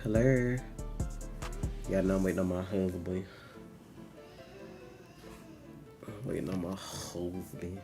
Hello. Y'all know I'm waiting on my husband. I'm waiting on my husband.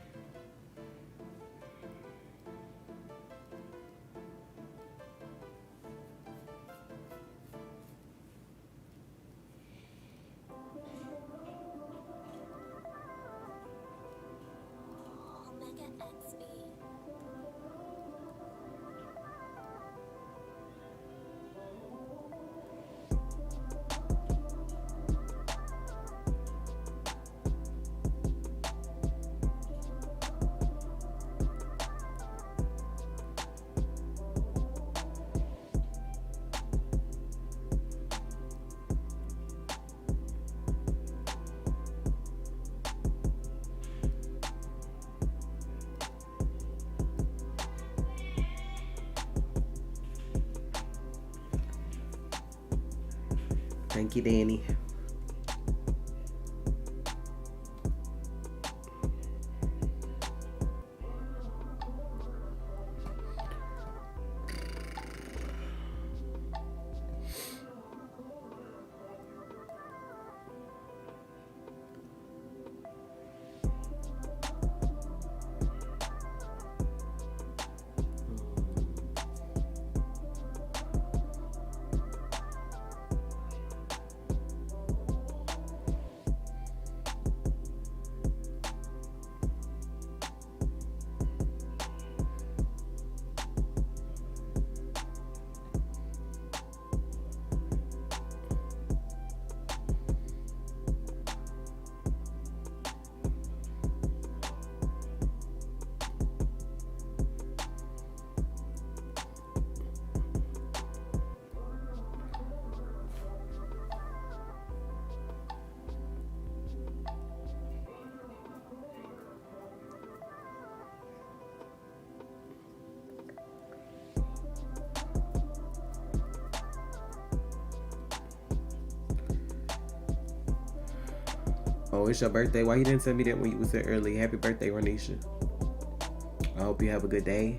Thank you, Danny. Oh, it's your birthday. Why you didn't send me that when you was there early? Happy birthday, Ronisha. I hope you have a good day.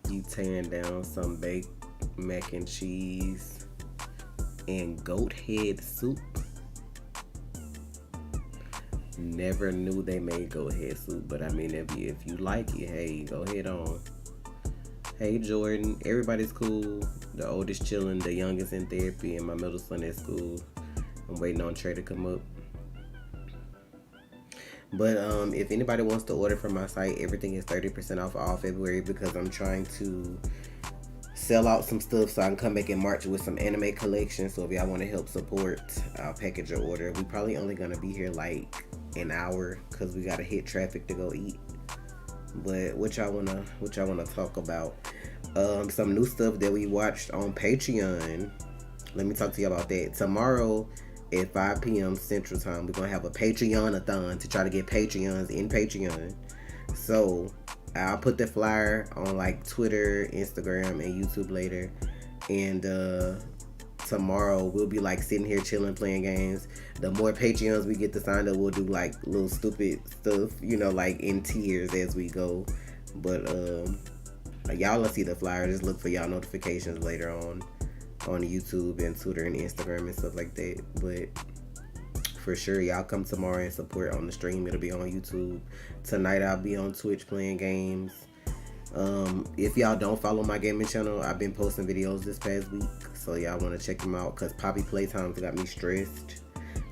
You tearing down some baked mac and cheese and goat head soup. Never knew they made goat head soup, but I mean, if you like it, hey, go ahead on. Hey Jordan, everybody's cool. The oldest chilling, the youngest in therapy, and my middle son at school. I'm waiting on Trey to come up. But if anybody wants to order from my site, everything is 30% off all February because I'm trying to sell out some stuff so I can come back in March with some anime collection. So if y'all want to help support, I'll package your order. We probably only gonna be here like an hour because we gotta hit traffic to go eat. But what y'all wanna talk about? Some new stuff that we watched on Patreon. Let me talk to you about that. Tomorrow at 5 p.m. Central Time, we're going to have a Patreon-a-thon to try to get Patreons in Patreon. So I'll put the flyer on like Twitter, Instagram, and YouTube later. And tomorrow we'll be like sitting here chilling, playing games. The more Patreons we get to sign up, we'll do like little stupid stuff, you know, like in tiers as we go. But y'all will see the flyer. Just look for y'all notifications later on. on YouTube and Twitter and Instagram and stuff like that. But for sure, y'all come tomorrow and support on the stream. It'll be on YouTube. Tonight I'll be on Twitch playing games. If y'all don't follow my gaming channel, I've been posting videos this past week, so y'all want to check them out, because Poppy Playtimes got me stressed.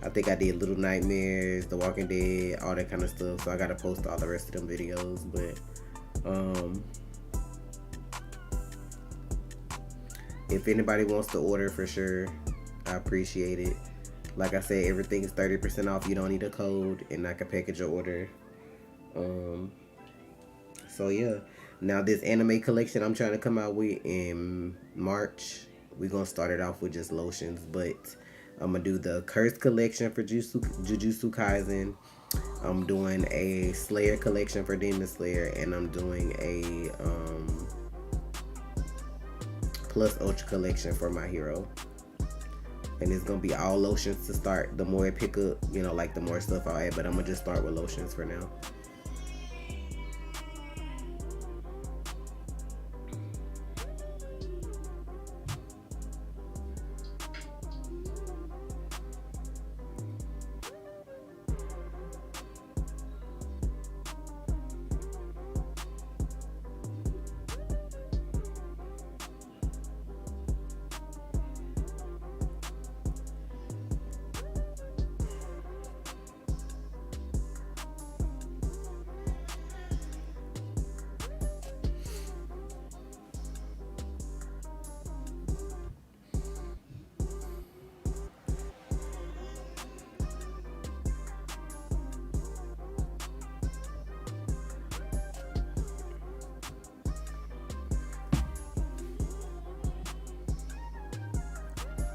I think I did Little Nightmares, The Walking Dead, all that kind of stuff, so I gotta post all the rest of them videos. But if anybody wants to order, for sure, I appreciate it. Like I said, everything is 30% off. You don't need a code, and I can package your order. So yeah. Now this anime collection I'm trying to come out with in March, we're going to start it off with just lotions. But I'm going to do the Cursed collection for Jujutsu Kaisen. I'm doing a Slayer collection for Demon Slayer. And I'm doing a Plus Ultra collection for My Hero. And it's going to be all lotions to start. The more I pick up, you know, like the more stuff I'll add. But I'm going to just start with lotions for now.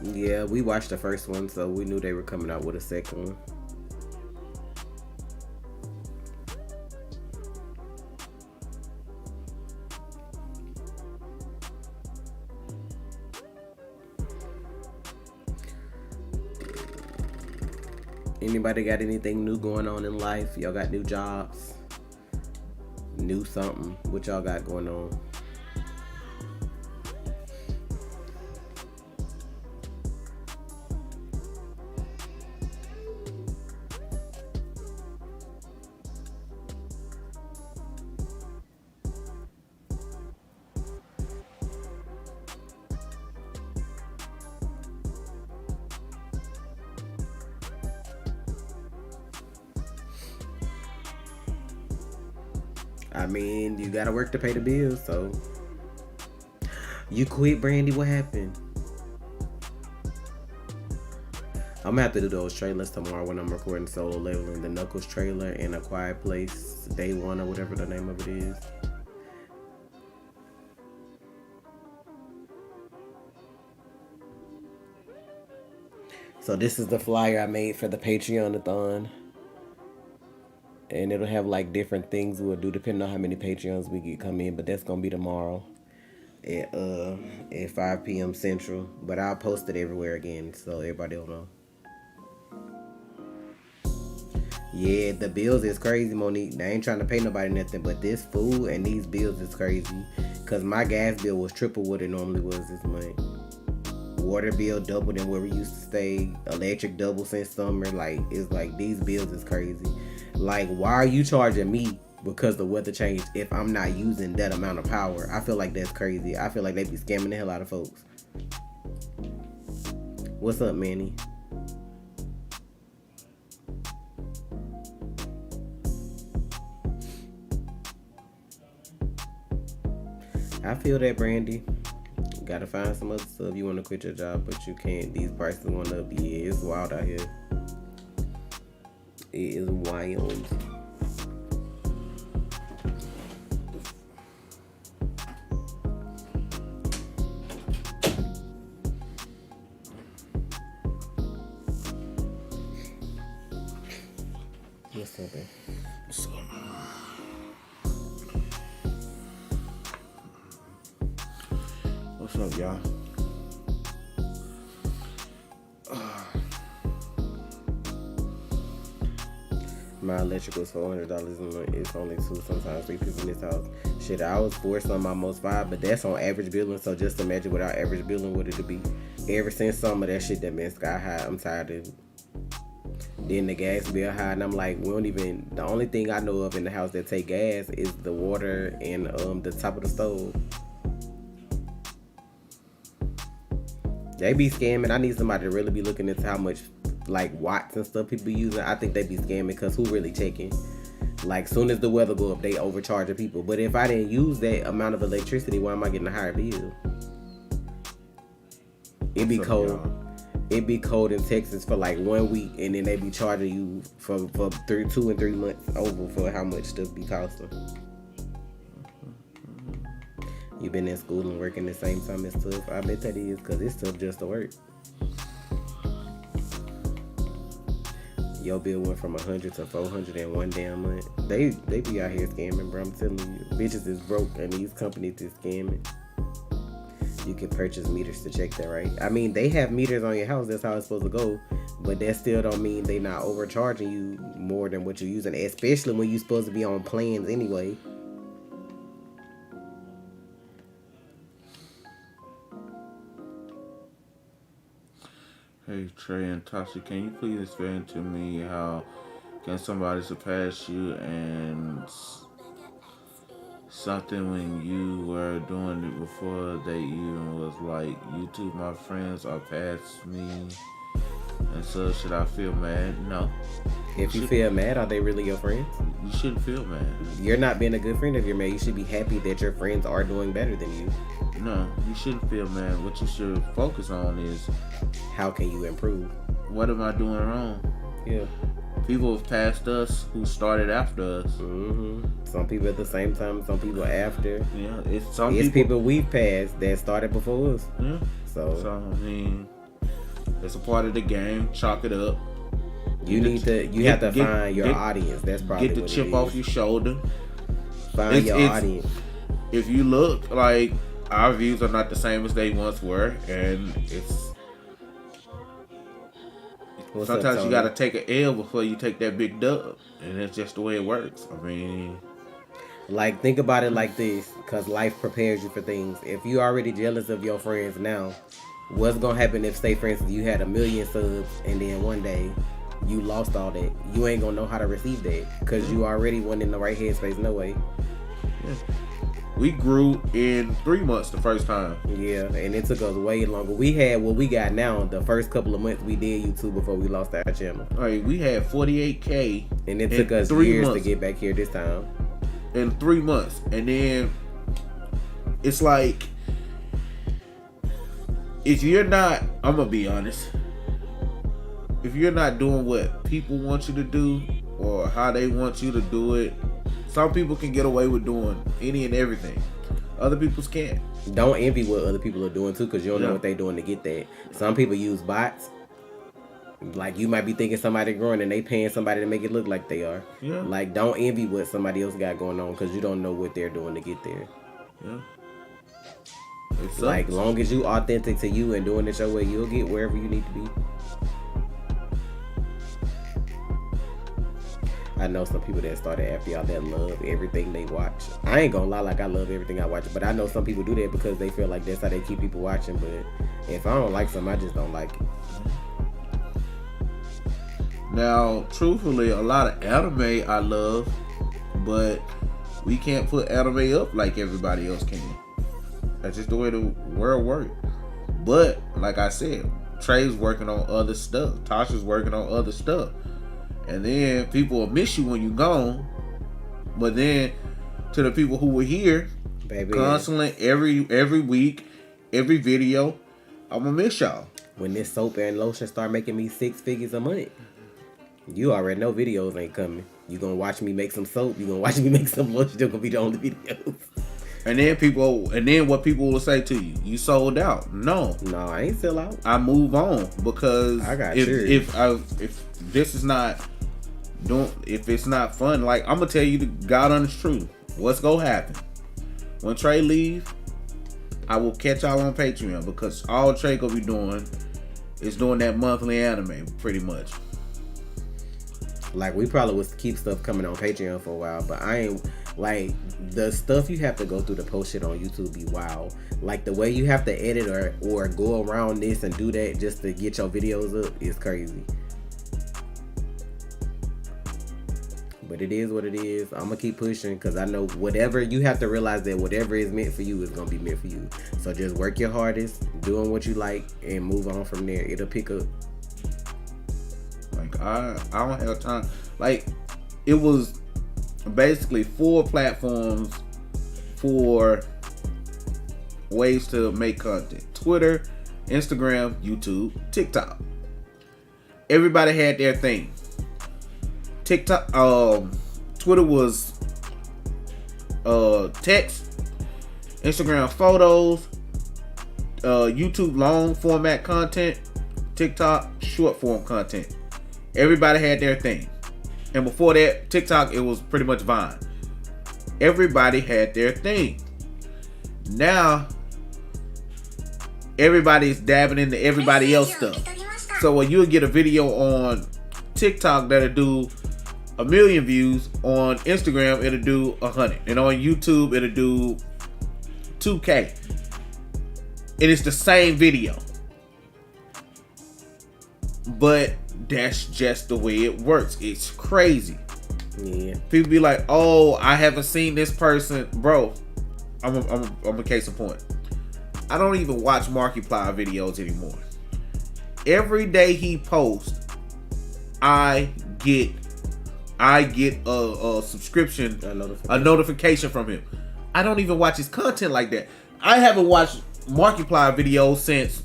Yeah, we watched the first one, so we knew they were coming out with a second one. Anybody got anything new going on in life? Y'all got new jobs? New something? What y'all got going on? I mean, you gotta work to pay the bills, so. You quit, Brandy, what happened? I'm gonna have to do those trailers tomorrow when I'm recording Solo Leveling. The Knuckles trailer and A Quiet Place Day 1 or whatever the name of it is. So this is the flyer I made for the Patreon-a-thon. And it'll have like different things we'll do depending on how many Patreons we get come in. But that's gonna be tomorrow at 5 p.m. Central. But I'll post it everywhere again so everybody will know. Yeah, the bills is crazy, Monique. They ain't trying to pay nobody nothing, but this food and these bills is crazy. Cause my gas bill was triple what it normally was this month. Water bill double than where we used to stay. Electric double since summer. Like, it's like these bills is crazy. Like, why are you charging me because the weather changed if I'm not using that amount of power? I feel like that's crazy. I feel like they be scamming the hell out of folks. What's up, Manny? I feel that, Brandy. You gotta find some other stuff. You wanna quit your job, but you can't. These prices went up. Yeah, it's wild out here. It is wild. What's up, man? What's up? What's up, y'all? My electrical is $400 a month. It's only 2, sometimes 3 people in this house. Shit, I was forced on my most 5, but that's on average billing. So just imagine without average billing what it'd be. Ever since summer, that shit that been sky high. I'm tired of it. Then the gas bill high, and I'm like, we don't even. The only thing I know of in the house that take gas is the water and the top of the stove. They be scamming. I need somebody to really be looking into how much like watts and stuff people be using. I think they be scamming because who really checking? Like soon as the weather go up, they overcharging people. But if I didn't use that amount of electricity, why am I getting a higher bill? It be cold. It be cold in Texas for like 1 week, and then they be charging you for 2 and 3 months over for how much stuff be costing. You been in school and working the same time as stuff. I bet that is because it's tough just to work. Your bill went from 100 to 400 in 1 damn month. They be out here scamming, bro. I'm telling you, bitches is broke and these companies is scamming. You can purchase meters to check that, right? I mean, they have meters on your house. That's how it's supposed to go. But that still don't mean they not overcharging you more than what you're using, especially when you're supposed to be on plans anyway. Hey Trey and Tasha, can you please explain to me how can somebody surpass you and something when you were doing it before they even was like, you two my friends are past me, and so should I feel mad? No. If you feel mad, are they really your friends? You shouldn't feel mad. You're not being a good friend if you're mad. You should be happy that your friends are doing better than you. No, you shouldn't feel mad. What you should focus on is, how can you improve? What am I doing wrong? Yeah. People have passed us who started after us. Mm-hmm. Some people at the same time, some people after. Yeah, it's people we've passed that started before us. Yeah. So I mean, it's a part of the game. Chalk it up. You have to find your audience. That's probably get the chip off your shoulder. Find your audience. If you look like our views are not the same as they once were, and sometimes you gotta take an L before you take that big dub, and that's just the way it works. I mean, like, think about it like this, because life prepares you for things. If you already jealous of your friends now, what's gonna happen if, say for instance, you had 1 million subs and then one day you lost all that? You ain't gonna know how to receive that because you already went in the right headspace. No way. Yeah. We grew in 3 months the first time. Yeah, and it took us way longer. We had what we got now the first couple of months we did YouTube before we lost our channel. All right, we had 48K. And it took us 3 years months. to get back here this time. In 3 months. And then it's like, if you're not, I'm going to be honest, if you're not doing what people want you to do or how they want you to do it, some people can get away with doing any and everything. Other people can't. Don't envy what other people are doing too, because you don't know what they're doing to get that. Some people use bots. Like, you might be thinking somebody growing and they paying somebody to make it look like they are. Yeah. Like, don't envy what somebody else got going on, because you don't know what they're doing to get there. Yeah. Like, long as you authentic to you and doing it your way, you'll get wherever you need to be. I know some people that started after y'all that love everything they watch. I ain't gonna lie, like, I love everything I watch, but I know some people do that because they feel like that's how they keep people watching. But if I don't like something, I just don't like it. Now, truthfully, a lot of anime I love, but we can't put anime up like everybody else can. That's just the way the world works. But like I said, Trey's working on other stuff. Tasha's working on other stuff. And then people will miss you when you're gone. But then to the people who were here, baby, constantly every week, every video, I'm gonna miss y'all. When this soap and lotion start making me 6 figures a month, you already know videos ain't coming. You gonna watch me make some soap, you gonna watch me make some lotion, they're gonna be the only videos. And then what people will say to you, you sold out. No, I ain't sell out. I move on because I got if this is not if it's not fun, like, I'm gonna tell you the God honest truth. What's gonna happen when Trey leave? I will catch y'all on Patreon, because all Trey gonna be doing is doing that monthly anime, pretty much. Like, we probably would keep stuff coming on Patreon for a while, but I ain't, Like the stuff you have to go through to post shit on YouTube be wild. Like the way you have to edit or go around this and do that just to get your videos up is crazy. But it is what it is. I'm gonna keep pushing because I know whatever you have to realize that whatever is meant for you is gonna be meant for you. So just work your hardest, doing what you like, and move on from there. It'll pick up. Like I don't have time. Like it was basically 4 platforms for ways to make content: Twitter, Instagram, YouTube, TikTok. Everybody had their thing. TikTok, Twitter was text, Instagram photos, YouTube long format content, TikTok short form content. Everybody had their thing. And before that, TikTok, it was pretty much Vine. Everybody had their thing. Now, everybody's dabbing into everybody else stuff. So when you'll get a video on TikTok that'll do 1 million views, on Instagram it'll do 100, and on YouTube it'll do 2K. And it's the same video. But that's just the way it works. It's crazy. Yeah. People be like, "Oh, I haven't seen this person, bro." I'm a case in point. I don't even watch Markiplier videos anymore. Every day he posts, I get a subscription, a notification from him. I don't even watch his content like that. I haven't watched Markiplier videos since.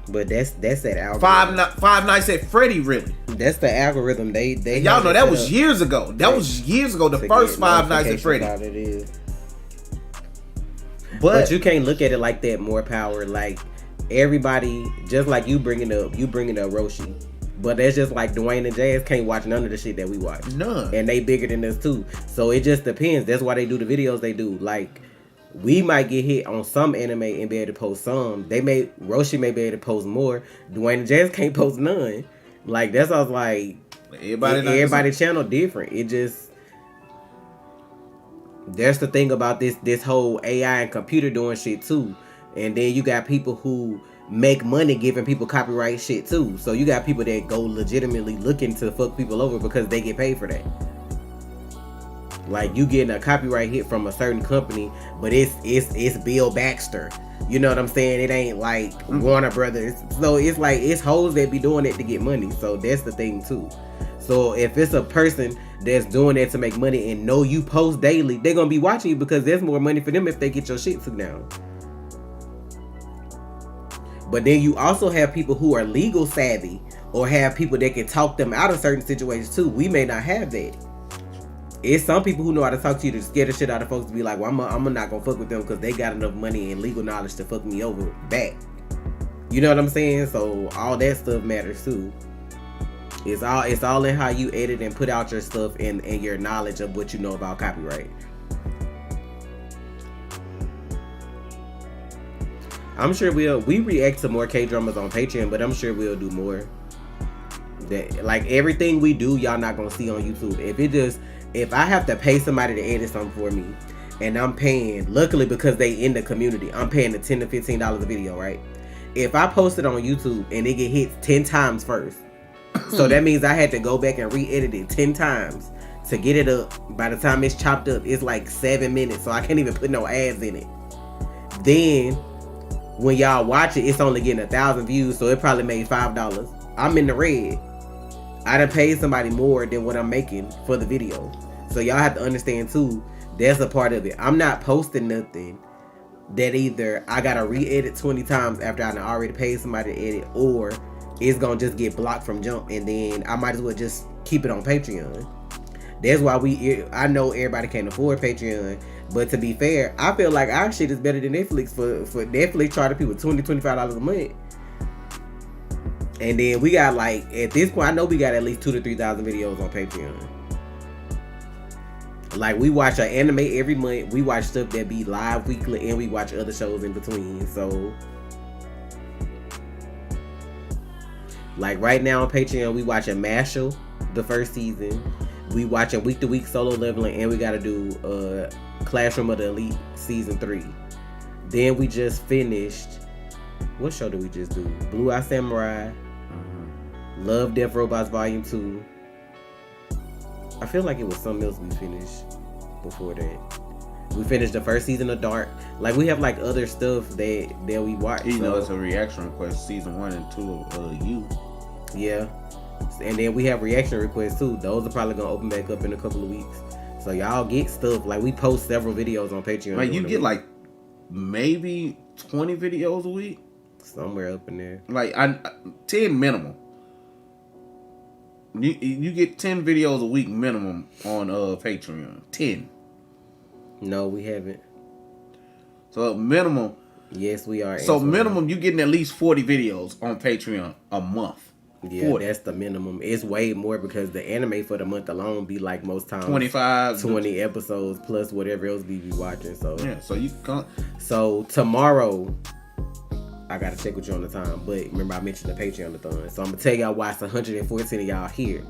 But that's that algorithm. Five Nights at Freddy, really. That's the algorithm. They y'all know that was years ago. That was years ago. The first Five Nights at Freddy. It is. But you can't look at it like that. More power. Like everybody, just like you bringing up Roshi. But that's just like Dwayne and Jazz can't watch none of the shit that we watch. None. And they bigger than us too. So it just depends. That's why they do the videos they do. Like we might get hit on some anime and be able to post some. Roshi may be able to post more. Dwayne and Jazz can't post none. Like that's all. Like everybody channel different. It just, that's the thing about this whole AI and computer doing shit too. And then you got people who make money giving people copyright shit too. So you got people that go legitimately looking to fuck people over because they get paid for that. Like you getting a copyright hit from a certain company, but it's Bill Baxter. You know what I'm saying? It ain't like Warner Brothers. So it's like it's hoes that be doing it to get money. So that's the thing too. So if it's a person that's doing that to make money and know you post daily, they're gonna be watching you because there's more money for them if they get your shit took down. But then you also have people who are legal savvy or have people that can talk them out of certain situations too. We may not have that. It's some people who know how to talk to you to scare the shit out of folks to be like, well, I'm not gonna fuck with them because they got enough money and legal knowledge to fuck me over back. You know what I'm saying? So all that stuff matters too. It's all in how you edit and put out your stuff and your knowledge of what you know about copyright. I'm sure we react to more K-dramas on Patreon, but I'm sure we'll do more. That like everything we do, y'all not gonna see on YouTube. If I have to pay somebody to edit something for me, and I'm paying, luckily because they in the community, I'm paying the $10 to $15 a video, right? If I post it on YouTube and it get hit 10 times first, so that means I had to go back and re-edit it 10 times to get it up. By the time it's chopped up, it's like 7 minutes, so I can't even put no ads in it. Then when y'all watch it, it's only getting 1,000 views, so it probably made $5. I'm in the red. I done paid somebody more than what I'm making for the video. So y'all have to understand too, that's a part of it. I'm not posting nothing that either I gotta re-edit 20 times after I done already paid somebody to edit, or it's gonna just get blocked from jump, and then I might as well just keep it on Patreon. That's why I know everybody can't afford Patreon, but to be fair, I feel like our shit is better than Netflix for Netflix charging people $20, $25 a month. And then we got like, at this point, I know we got at least 2,000 to 3,000 videos on Patreon. Like we watch an anime every month, we watch stuff that be live weekly, and we watch other shows in between. So like right now on Patreon, we watching Mashal, the first season. we watching week to week Solo Leveling, and we gotta do Classroom of the Elite season 3. Then we just finished. What show did we just do? Blue Eye Samurai. Love, Death, Robots Volume 2. I feel like it was something else we finished before that. We finished the first season of Dark. Like, we have like other stuff that we watch. You know, it's a reaction request, season 1 and 2 of You. Yeah. And then we have reaction requests too. Those are probably gonna open back up in a couple of weeks. So y'all get stuff. Like, we post several videos on Patreon. Like, you get like maybe 20 videos a week? Somewhere up in there. Like, 10 minimum. You get 10 videos a week minimum on Patreon. 10. No, we haven't. So minimum. Yes, we are. So minimum, you getting at least 40 videos on Patreon a month. Yeah, 40. That's the minimum. It's way more because the anime for the month alone be like most times 20 episodes plus whatever else we be watching. So yeah, so you can't. So tomorrow, I gotta check with you on the time, but remember I mentioned the Patreon-a-thon. So I'm gonna tell y'all why it's 114 of y'all here.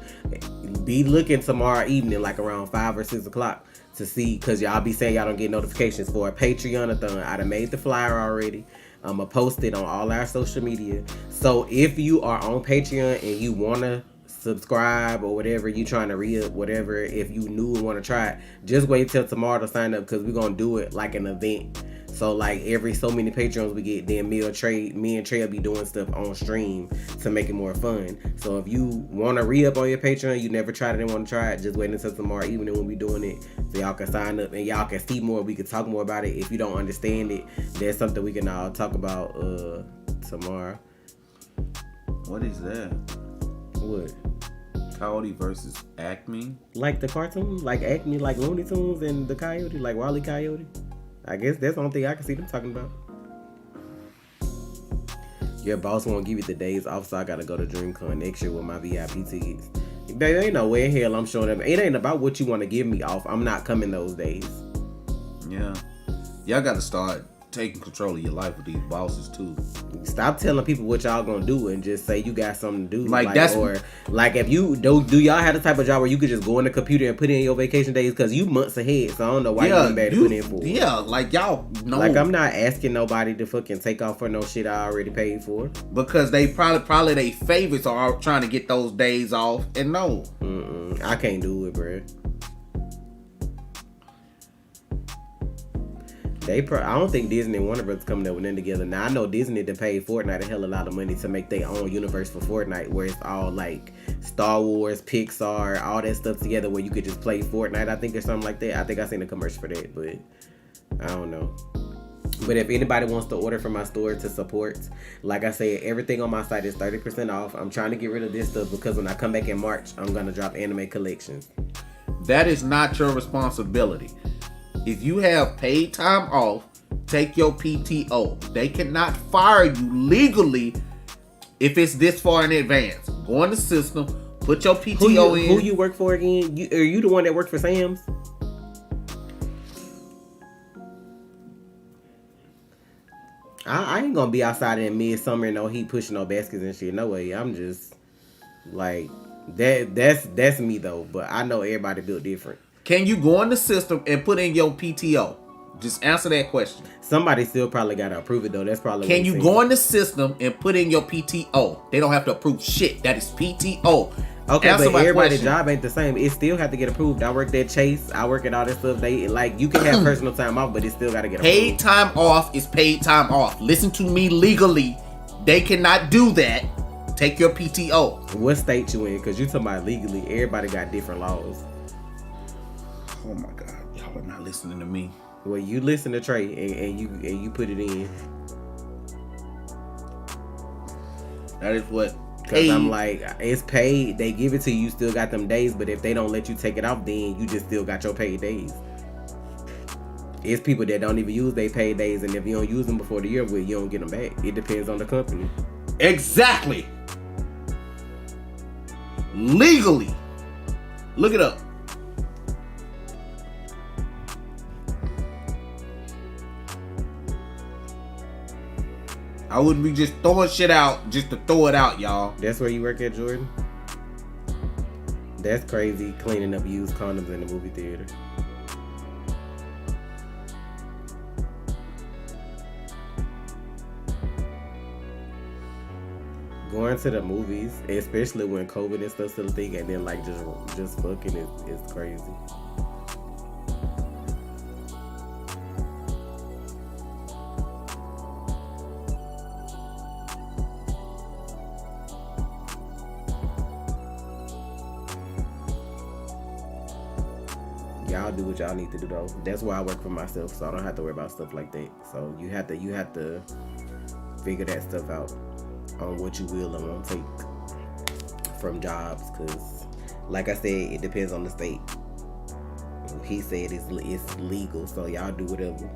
Be looking tomorrow evening, like around 5 or 6 o'clock, to see, cause y'all be saying y'all don't get notifications for a Patreon-a-thon. I done made the flyer already. I'm gonna post it on all our social media. So if you are on Patreon and you wanna subscribe or whatever, you trying to read whatever, if you new and wanna try it, just wait till tomorrow to sign up, cause we're gonna do it like an event. So like every so many Patreons we get, then me and Trey will be doing stuff on stream to make it more fun. So if you want to re-up on your Patreon, you never tried it and want to try it, just wait until tomorrow evening when we doing it, so y'all can sign up and y'all can see more. We can talk more about it. If you don't understand it, there's something we can all talk about tomorrow. What is that? What? Coyote versus Acme? Like the cartoon? Like Acme, like Looney Tunes and the Coyote? Like Wile E. Coyote? I guess that's the only thing I can see them talking about. Your boss won't give you the days off, so I gotta go to DreamCon next year with my VIP tickets. There ain't no way in hell I'm showing them. It ain't about what you want to give me off. I'm not coming those days. Yeah. Y'all gotta start taking control of your life with these bosses too. Stop telling people what y'all gonna do and just say you got something to do. Like that's, or like if you do y'all have the type of job where you could just go on the computer and put in your vacation days, because you months ahead, so I don't know why you ain't bad to put in for. Yeah, like y'all know. Like I'm not asking nobody to fucking take off for no shit I already paid for. Because they probably they favorites are trying to get those days off, and no. I can't do it, bruh. I don't think Disney and Warner Bros. Coming up with them together. Now I know Disney done paid Fortnite a hell of a lot of money to make their own universe for Fortnite, where it's all like Star Wars, Pixar, all that stuff together, where you could just play Fortnite. I think or something like that. I think I seen a commercial for that, but I don't know. But if anybody wants to order from my store to support, like I said, everything on my site is 30% off. I'm trying to get rid of this stuff because when I come back in March, I'm gonna drop anime collections. That is not your responsibility. If you have paid time off, take your PTO. They cannot fire you legally if it's this far in advance. Go in the system, put your PTO in. Who you work for again? Are you the one that worked for Sam's? I ain't gonna be outside in midsummer and no heat pushing no baskets and shit. No way. I'm just like that's me though. But I know everybody built different. Can you go in the system and put in your PTO? Just answer that question. Somebody still probably gotta approve it though. That's probably. Can you go in the system and put in your PTO? They don't have to approve shit. That is PTO. Okay, answer but everybody's job ain't the same. It still have to get approved. I work at Chase. I work at all this stuff. They like you can have personal time off, but it still gotta get approved. Paid time off is paid time off. Listen to me legally. They cannot do that. Take your PTO. What state you in? Because you talking about legally. Everybody got different laws. Oh my God, y'all are not listening to me. Well, you listen to Trey and you put it in. That is what. Because I'm like, it's paid. They give it to you. You still got them days. But if they don't let you take it off, then you just still got your paid days. It's people that don't even use their paid days. And if you don't use them before the year, well, you don't get them back. It depends on the company. Exactly. Legally. Look it up. I wouldn't be just throwing shit out just to throw it out, y'all. That's where you work at, Jordan? That's crazy, cleaning up used condoms in the movie theater. Going to the movies, especially when COVID and stuff's still a thing, and then like just fucking is crazy. Y'all do what y'all need to do though. That's why I work for myself, so I don't have to worry about stuff like that. So you have to figure that stuff out on what you will and won't take from jobs, because like I said, it depends on the state. He said it's legal, so y'all do whatever.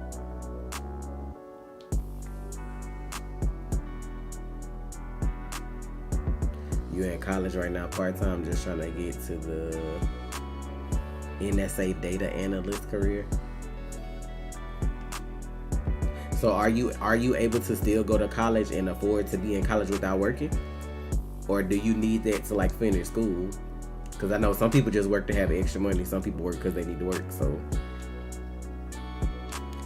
You in college right now, part-time, just trying to get to the NSA data analyst career. So are you able to still go to college and afford to be in college without working? Or do you need that to like finish school? Because I know some people just work to have extra money. Some people work because they need to work. So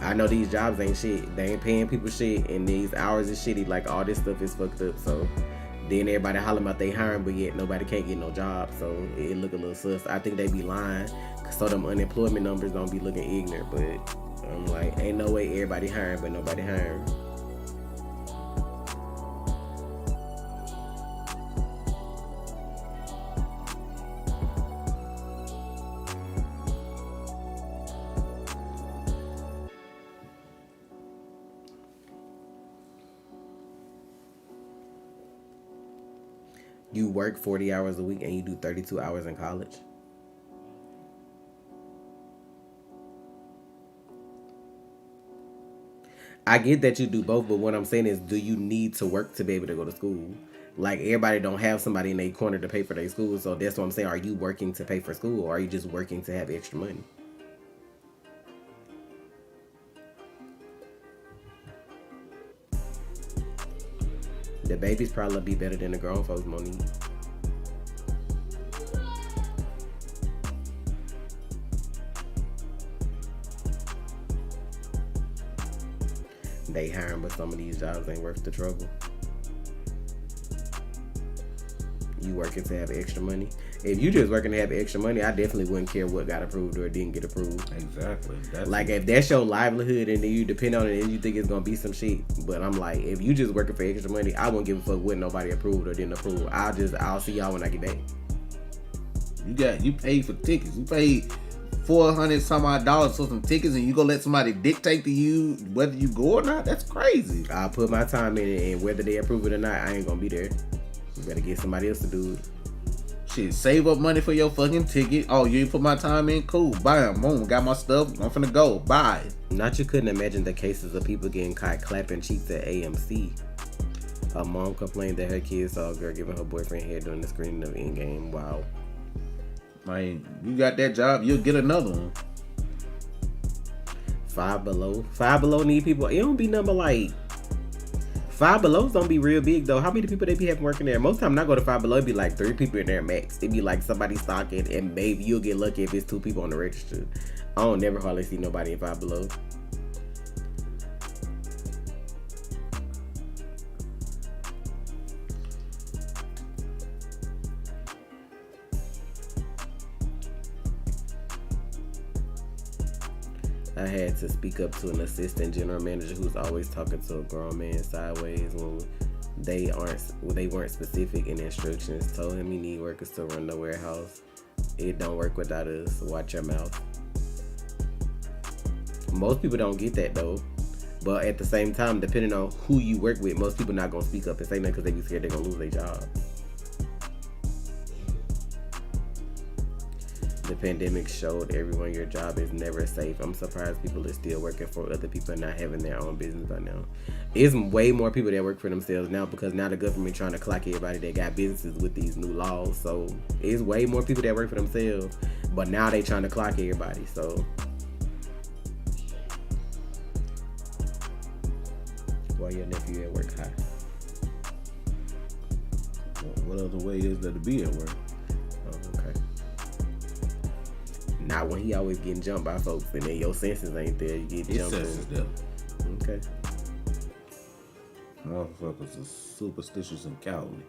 I know these jobs ain't shit. They ain't paying people shit, and these hours is shitty. Like all this stuff is fucked up. So then everybody hollering about they hiring, but yet nobody can't get no job. So it look a little sus. I think they be lying, so them unemployment numbers don't be looking ignorant. But I'm like, ain't no way everybody hiring, but nobody hiring. You work 40 hours a week and you do 32 hours in college. I get that you do both, but what I'm saying is, do you need to work to be able to go to school? Like, everybody don't have somebody in their corner to pay for their school, so that's what I'm saying. Are you working to pay for school, or are you just working to have extra money? The babies probably be better than the grown folks, Monique. They hiring, but some of these jobs ain't worth the trouble. You working to have extra money. If you just working to have extra money, I definitely wouldn't care what got approved or didn't get approved. Exactly. Like, if that's your livelihood and then you depend on it and you think it's gonna be some shit. But I'm like, if you just working for extra money, I wouldn't give a fuck what nobody approved or didn't approve. I'll see y'all when I get back. You paid for tickets. You paid $400 some odd dollars for some tickets, and you gonna let somebody dictate to you whether you go or not? That's crazy. I'll put my time in it, and whether they approve it or not, I ain't gonna be there. You better get somebody else to do it. Shit, save up money for your fucking ticket. Oh, you ain't put my time in? Cool. Bam, boom, got my stuff. I'm finna go. Bye. Not you couldn't imagine the cases of people getting caught clapping cheeks at AMC. A mom complained that her kids saw a girl giving her boyfriend head during the screening of Endgame. Wow. Man, you got that job, you'll get another one. Five Below need people. It don't be number like Five Belows don't be real big though. How many people they be having working there? Most time when I go to Five Below, it be like 3 people in there max. It be like somebody stocking, and maybe you'll get lucky if it's 2 people on the register. I don't never hardly see nobody in Five Below. I had to speak up to an assistant general manager who's always talking to a grown man sideways when they weren't specific in instructions. Told him he need workers to run the warehouse. It don't work without us. Watch your mouth. Most people don't get that though. But at the same time, depending on who you work with, most people not gonna speak up and say nothing because they be scared they're gonna lose their job. The pandemic showed everyone your job is never safe. I'm surprised people are still working for other people and not having their own business by now. It's way more people that work for themselves now because now the government trying to clock everybody that got businesses with these new laws. So it's way more people that work for themselves, but now they trying to clock everybody. So why your nephew at work high? What other way is there to be at work? Oh, okay. Not when he always getting jumped by folks, and then your senses ain't there. You get His jumped. senses there. Okay. Motherfuckers are superstitious and cowardly.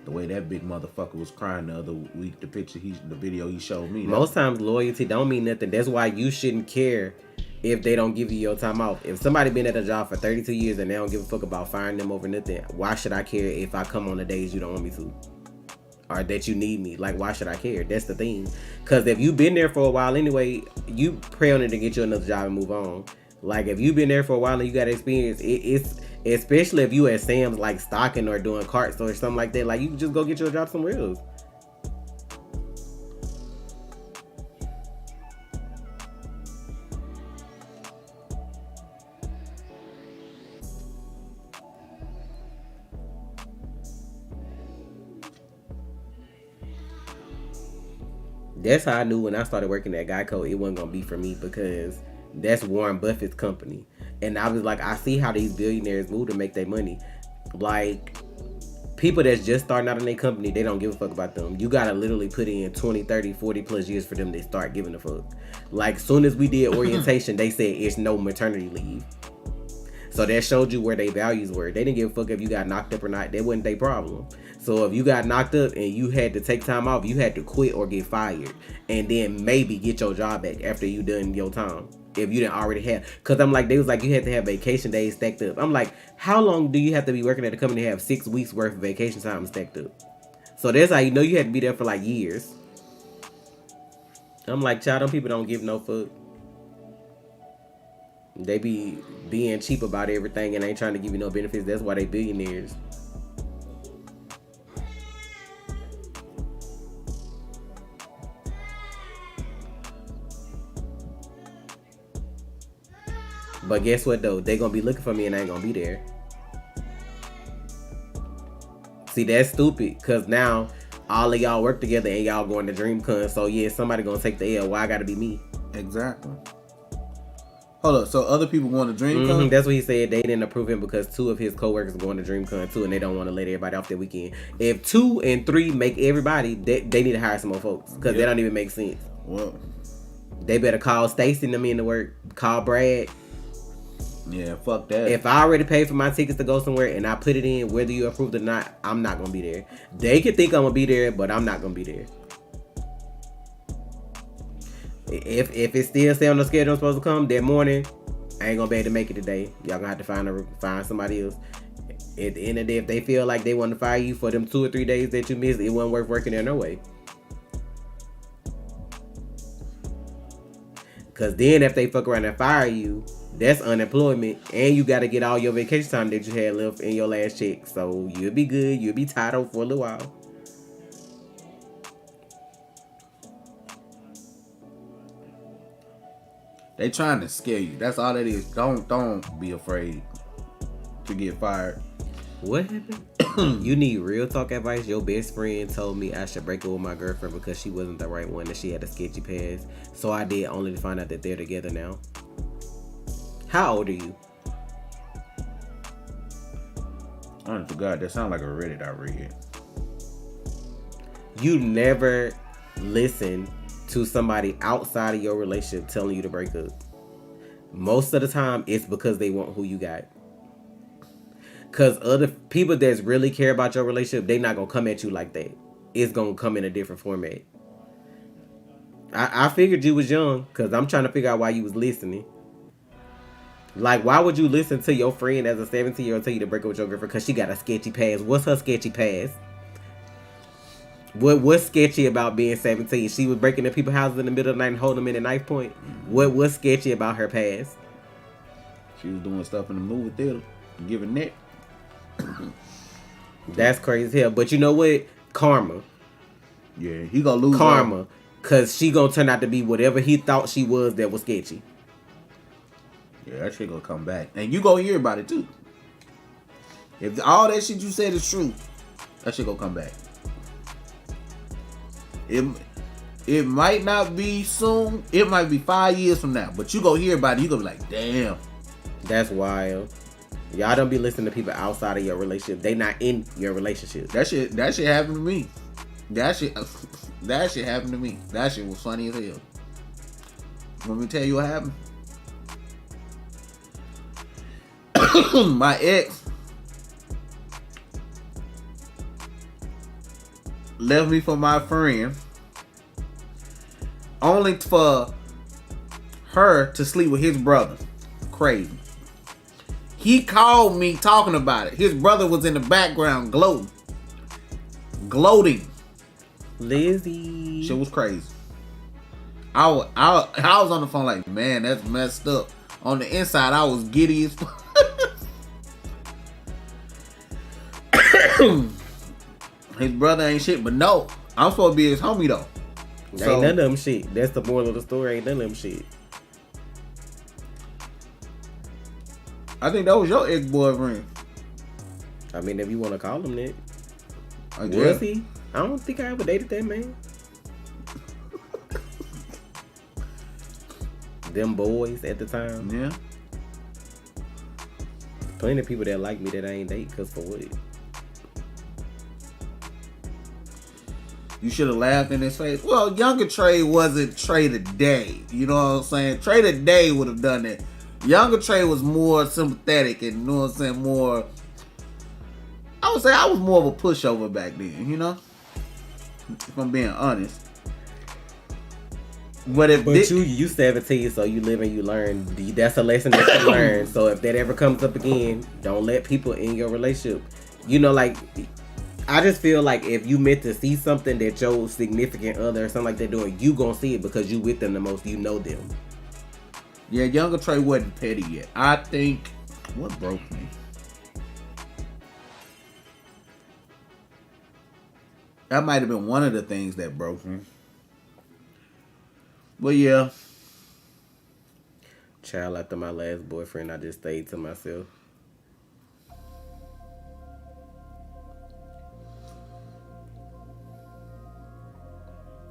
The way that big motherfucker was crying the other week, the video he showed me. Most times loyalty don't mean nothing. That's why you shouldn't care if they don't give you your time off. If somebody been at a job for 32 years and they don't give a fuck about firing them over nothing, why should I care if I come on the days you don't want me to? Or that you need me? Like, why should I care? That's the thing. Because if you've been there for a while anyway, you pray on it to get you another job and move on. Like, if you've been there for a while and you got experience, it's especially if you at Sam's, like, stocking or doing carts or something like that, like, you can just go get your job somewhere else. That's how I knew when I started working at Geico, it wasn't gonna be for me, because that's Warren Buffett's company. And I was like, I see how these billionaires move to make their money. Like, people that's just starting out in their company, they don't give a fuck about them. You gotta literally put in 20, 30, 40 plus years for them to start giving a fuck. Like, soon as we did orientation, they said it's no maternity leave. So that showed you where their values were. They didn't give a fuck if you got knocked up or not. That wasn't their problem. So if you got knocked up and you had to take time off, you had to quit or get fired. And then maybe get your job back after you done your time. If you didn't already have. Because I'm like, they was like, you had to have vacation days stacked up. I'm like, how long do you have to be working at a company to have 6 weeks worth of vacation time stacked up? So that's how you know you had to be there for like years. I'm like, child, them people don't give no fuck. They be being cheap about everything and ain't trying to give you no benefits. That's why they billionaires. But guess what though? They gonna be looking for me and I ain't gonna be there. See, that's stupid. Cause now all of y'all work together and y'all going to DreamCon. So yeah, somebody gonna take the L. Why I gotta be me? Exactly. Hold up, so other people going to DreamCon? Mm-hmm, that's what he said. They didn't approve him because 2 of his coworkers are going to DreamCon too, and they don't want to let everybody off their weekend. If 2 and 3 make everybody, they need to hire some more folks because they don't even make sense. Well, they better call Stacy and them in to work. Call Brad. Yeah, fuck that. If I already paid for my tickets to go somewhere and I put it in, whether you approved or not, I'm not gonna be there. They could think I'm gonna be there, but I'm not gonna be there. If it still say on the schedule I'm supposed to come that morning, I ain't gonna be able to make it today. Y'all gonna have to find somebody else. At the end of the day, if they feel like they want to fire you for them 2 or 3 days that you missed, it wasn't worth working there no way. Cause then if they fuck around and fire you, that's unemployment, and you gotta get all your vacation time that you had left in your last check. So you'll be good. You'll be tied up for a little while. They trying to scare you. That's all that is. Don't be afraid to get fired. What happened? You need real talk advice. Your best friend told me I should break up with my girlfriend because she wasn't the right one and she had a sketchy past. So I did, only to find out that they're together now. How old are you? Honest to God, that sounds like a Reddit I read. You never listen to somebody outside of your relationship telling you to break up. Most of the time, it's because they want who you got. Because other people that really care about your relationship, they not going to come at you like that. It's going to come in a different format. I figured you was young because I'm trying to figure out why you was listening. Like, why would you listen to your friend as a 17-year-old tell you to break up with your girlfriend because she got a sketchy past? What's her sketchy past? What's sketchy about being 17? She was breaking into people's houses in the middle of the night and holding them in a knife point. What's sketchy about her past? She was doing stuff in the movie theater, giving neck. That's crazy as hell. But you know what? Karma. Yeah, he gonna lose karma. Cause she gonna turn out to be whatever he thought she was that was sketchy. Yeah, that shit gonna come back. And you gonna hear about it too. If all that shit you said is true, that shit gonna come back. It might not be soon. It might be 5 years from now. But you gonna hear about it. You gonna be like, damn. That's wild. Y'all don't be listening to people outside of your relationship. They not in your relationship. That shit happened to me. That shit. That shit happened to me. That shit was funny as hell. Want me to tell you what happened? My ex left me for my friend, only for her to sleep with his brother. Crazy. He called me talking about it. His brother was in the background gloating. Lizzie. Shit was crazy. I was on the phone like, man, that's messed up. On the inside, I was giddy as fuck. His brother ain't shit, but no, I'm supposed to be his homie though. So, ain't none of them shit. That's the moral of the story. Ain't none of them shit. I think that was your ex-boyfriend. I mean, if you want to call him that. Was he? I don't think I ever dated that man. Them boys at the time. Yeah. Plenty of people that like me that I ain't date, cause for what? You should have laughed in his face. Well, younger Trey wasn't Trey today. You know what I'm saying? Trey today would have done that. Younger Trey was more sympathetic and, you know what I'm saying, more... I would say I was more of a pushover back then, you know? If I'm being honest. But you 17, so you live and you learn. That's a lesson that you learn. So if that ever comes up again, don't let people in your relationship. You know, like... I just feel like if you meant to see something that your significant other or something like that doing, you gonna see it because you with them the most, you know them. Yeah, younger Trey wasn't petty yet. I think, what broke me? That might have been one of the things that broke me. But yeah. Child, after my last boyfriend, I just stayed to myself.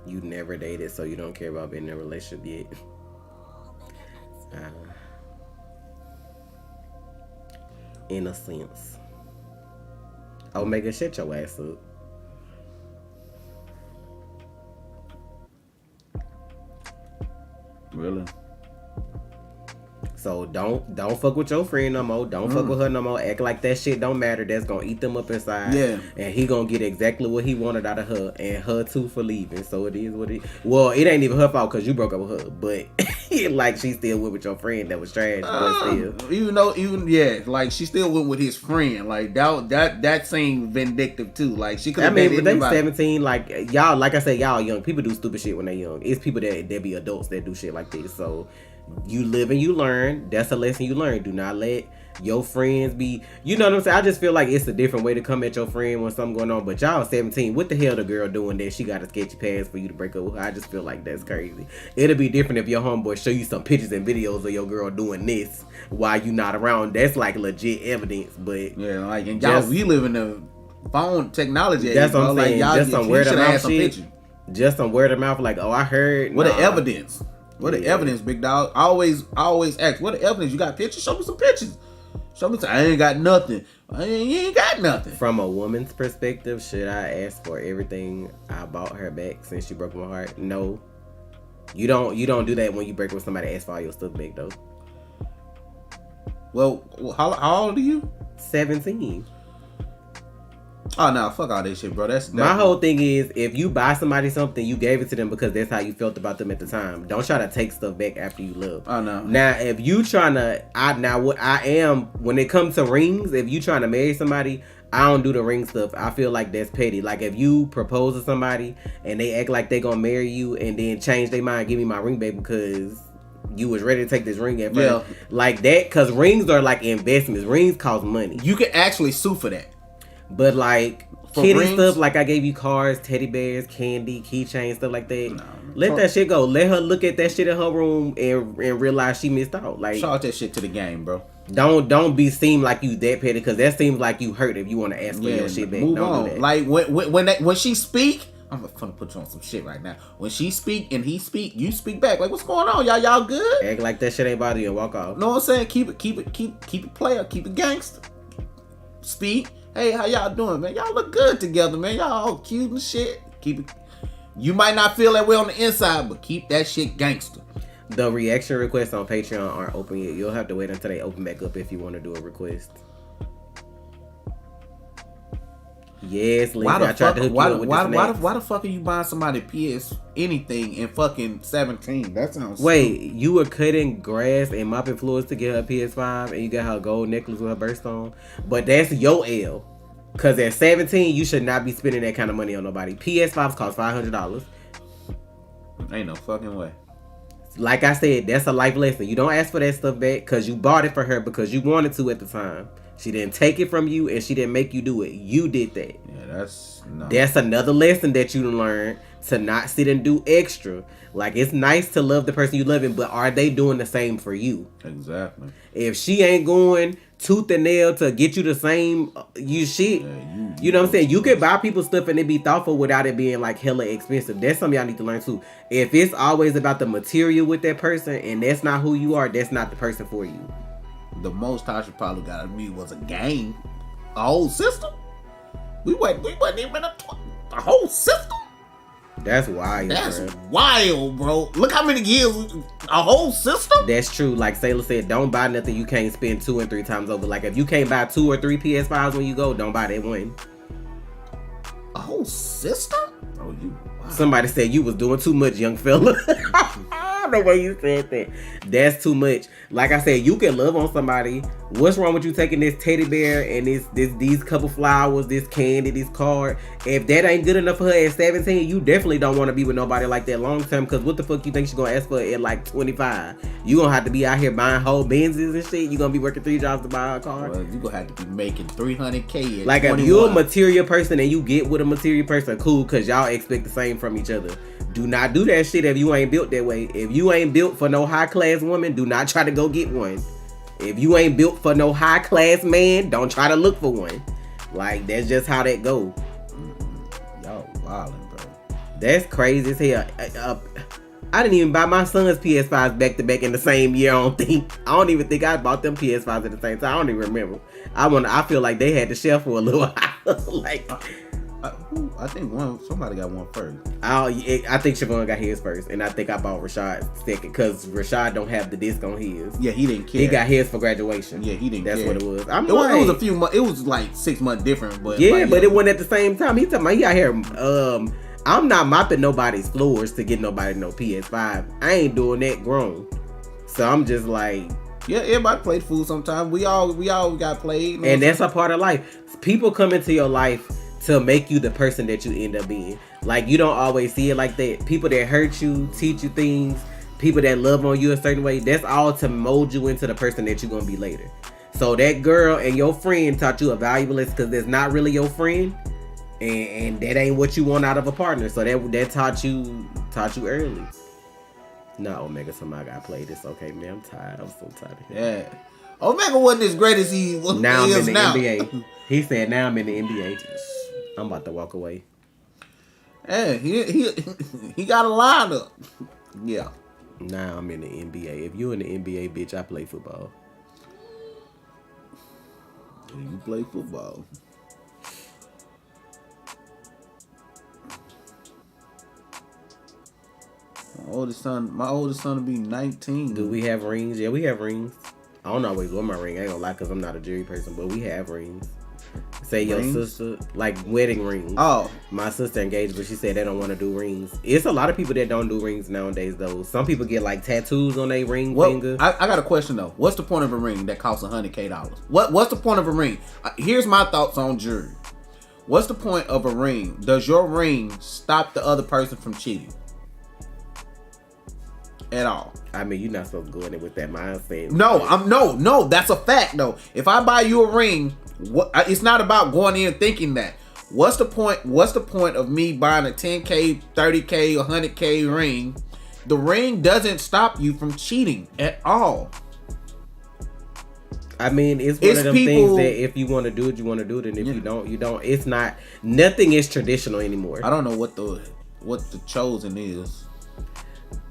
You never dated, so you don't care about being in a relationship yet. In a sense. Omega, shut your ass up. Really? So don't fuck with your friend no more. Don't fuck with her no more. Act like that shit don't matter. That's gonna eat them up inside. Yeah. And he gonna get exactly what he wanted out of her, and her too for leaving. So it is what it is. Well, it ain't even her fault because you broke up with her. But like she still went with your friend that was trash. But still, like she still went with his friend. Like that seemed vindictive too. Like she could. I mean, but they 17. Like y'all, like I said, y'all young. People do stupid shit when they young. It's people that be adults that do shit like this. So. You live and you learn. That's a lesson you learn. Do not let your friends be... You know what I'm saying? I just feel like it's a different way to come at your friend when something going on. But y'all 17. What the hell the girl doing that she got a sketchy past for you to break up with her? I just feel like that's crazy. It'll be different if your homeboy show you some pictures and videos of your girl doing this while you not around. That's like legit evidence. But yeah, like and y'all, we live in the phone technology. That's what I'm saying. Like, just some word of mouth shit. Just some word of mouth like, oh, I heard. What the evidence? What the evidence, big dog? I always ask, what the evidence? You got pictures? Show me some pictures. Show me I ain't got nothing. You ain't got nothing. From a woman's perspective, should I ask for everything I bought her back since she broke my heart? No. You don't do that when you break with somebody. Ask for all your stuff back though. Well, how old are you? 17. Oh no, fuck all this shit, bro. That's my whole thing is if you buy somebody something, you gave it to them because that's how you felt about them at the time. Don't try to take stuff back after you love. Oh no. Now if you trying to, when it comes to rings, if you trying to marry somebody, I don't do the ring stuff. I feel like that's petty. Like if you propose to somebody and they act like they gonna marry you and then change their mind, give me my ring back because you was ready to take this ring at first. Yeah. Like that, because rings are like investments. Rings cost money. You can actually sue for that. But like for kitty rings? Stuff, like I gave you cards, teddy bears, candy, keychains, stuff like that. No, let that shit go. Let her look at that shit in her room and realize she missed out. Like shout that shit to the game, bro. Don't seem like you that petty because that seems like you hurt if you want to ask for your shit back. Move don't on. Do that. Like when she speak, I'm gonna put you on some shit right now. When she speak and he speak, you speak back. Like what's going on, y'all good? Act like that shit ain't bother you and walk off. Know what I'm saying? Keep it player, keep it gangster. Speak. Hey, how y'all doing, man? Y'all look good together, man. Y'all all cute and shit. Keep it You might not feel that way on the inside, but keep that shit gangster. The reaction requests on Patreon aren't open yet. You'll have to wait until they open back up if you want to do a request. Yes, Lindsay, I tried to hook you up with why the fuck are you buying somebody PS anything in fucking 17? That sounds Wait, stupid. you were cutting grass and mopping floors to get her PS5 and you got her a gold necklace with her birthstone? But that's your L. Because at 17, you should not be spending that kind of money on nobody. PS5s cost $500. Ain't no fucking way. Like I said, that's a life lesson. You don't ask for that stuff back because you bought it for her because you wanted to at the time. She didn't take it from you and she didn't make you do it. You did that. Yeah, that's another lesson that you learn, to not sit and do extra. Like, it's nice to love the person you loving, but are they doing the same for you? Exactly. If she ain't going tooth and nail to get you the same shit, you know what I'm saying? You can buy people stuff and it be thoughtful without it being like hella expensive. That's something y'all need to learn too. If it's always about the material with that person and that's not who you are, that's not the person for you. The most Tasha probably got of me was a game, a whole system. We wasn't even a whole system. That's wild. That's bro. wild, bro. Look how many years, a whole system. That's true. Like Sailor said, don't buy nothing you can't spend 2 and 3 times over. Like, if you can't buy 2 or 3 PS5s when you go, don't buy that one. A whole system? Oh, you. Wow. Somebody said you was doing too much, young fella. The way you said that, that's too much. Like I said, you can love on somebody. What's wrong with you taking this teddy bear and these couple flowers, this candy, this card? If that ain't good enough for her at 17, you definitely don't want to be with nobody like that long term. Because what the fuck you think she's gonna ask for at like 25? You gonna have to be out here buying whole Benzes and shit. You gonna be working 3 jobs to buy a car. Well, you gonna have to be making $300K. Like, 21. if you're a material person and you get with a material person, cool, because y'all expect the same from each other. Do not do that shit if you ain't built that way. If you ain't built for no high class woman, do not try to go get one. If you ain't built for no high class man, don't try to look for one. Like, that's just how that go. Y'all wildin', bro. That's crazy as hell. I didn't even buy my son's PS5s back to back in the same year. I don't even think I bought them PS5s at the same time. I don't even remember. I feel like they had the shelf for a little while. Like, I think somebody got one first. I think Siobhan got his first, and I think I bought Rashad second because Rashad don't have the disc on his. Yeah, he didn't care. He got his for graduation. Yeah, he didn't. That's care. what it was. It was a few months. It was like 6 months different, but yeah, but it wasn't at the same time. He talking about he out here. I'm not mopping nobody's floors to get nobody no PS5. I ain't doing that grown. So I'm just like, yeah, everybody played fool sometimes. We all got played, you know, and that's a part of life. People come into your life to make you the person that you end up being. Like, you don't always see it like that. People that hurt you, teach you things, people that love on you a certain way, that's all to mold you into the person that you're gonna be later. So that girl and your friend taught you a valuable lesson because that's not really your friend, and that ain't what you want out of a partner. So that taught you early. No, Omega, somebody got played. It's okay, man. I'm tired. I'm so tired of him. Yeah. Omega wasn't as great as he was. Now I'm in the now. NBA. He said, now I'm in the NBA. I'm about to walk away. Yeah, he got a lineup. Yeah. Now I'm in the NBA. If you in the NBA, bitch, I play football. You play football. My oldest son will be 19. Do we have rings? Yeah, we have rings. I don't always wear my ring. I ain't gonna lie, because I'm not a jewelry person, but we have rings. Say rings? Your sister, like wedding rings. Oh. My sister engaged, but she said they don't want to do rings. It's a lot of people that don't do rings nowadays, though. Some people get like tattoos on their ring finger. I got a question, though. What's the point of a ring that costs $100K? What's the point of a ring? Here's my thoughts on jewelry. What's the point of a ring? Does your ring stop the other person from cheating? At all. I mean, you're not supposed to go in it with that mindset. No, that's a fact though. If I buy you a ring, it's not about going in thinking that. What's the point of me buying a 10K, 30K, 100K ring? The ring doesn't stop you from cheating at all. I mean, it's one of them things that if you want to do it, you want to do it, and if you don't, you don't. It's not. Nothing is traditional anymore. I don't know what the chosen is.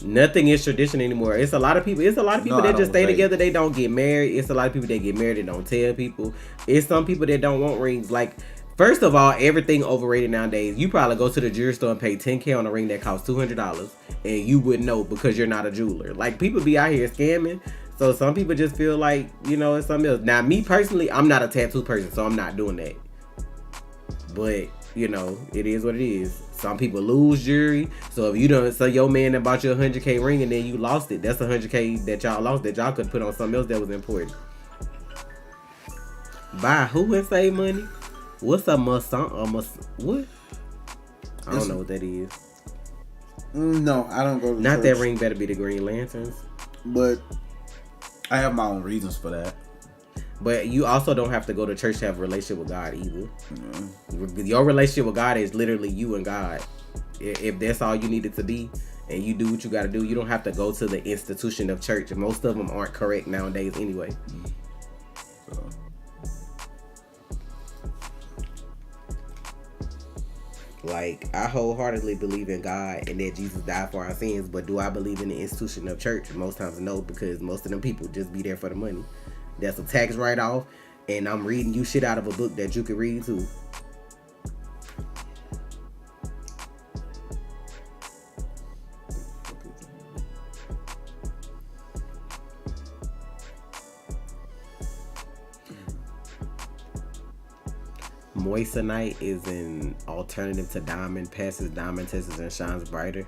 Nothing is tradition anymore. It's a lot of people that just stay together. They don't get married. It's a lot of people that get married and don't tell people. It's some people that don't want rings. Like, First of all, everything overrated nowadays. You probably go to the jewelry store and pay $10K on a ring that costs $200, and you wouldn't know because you're not a jeweler. Like, people be out here scamming. So some people just feel like, you know, it's something else. Now, me personally, I'm not a tattoo person, so I'm not doing that. But, you know, it is what it is. Some people lose jewelry. So if you don't, so your man that bought you a $100K ring and then you lost it, that's $100K that y'all lost that y'all could put on something else that was important. Buy who and save money? What's a must-on? What? I don't know what that is. No, I don't go to Not church. That ring better be the Green Lanterns. But I have my own reasons for that. But you also don't have to go to church to have a relationship with God either. Your relationship with God is literally you and God. If that's all you need it to be, and you do what you got to do, you don't have to go to the institution of church. Most of them aren't correct nowadays anyway. So. Like, I wholeheartedly believe in God and that Jesus died for our sins, but do I believe in the institution of church? Most times no, because most of them people just be there for the money. That's a tax write-off, and I'm reading you shit out of a book that you could read too. Moissanite is an alternative to diamond, passes diamond tests and shines brighter.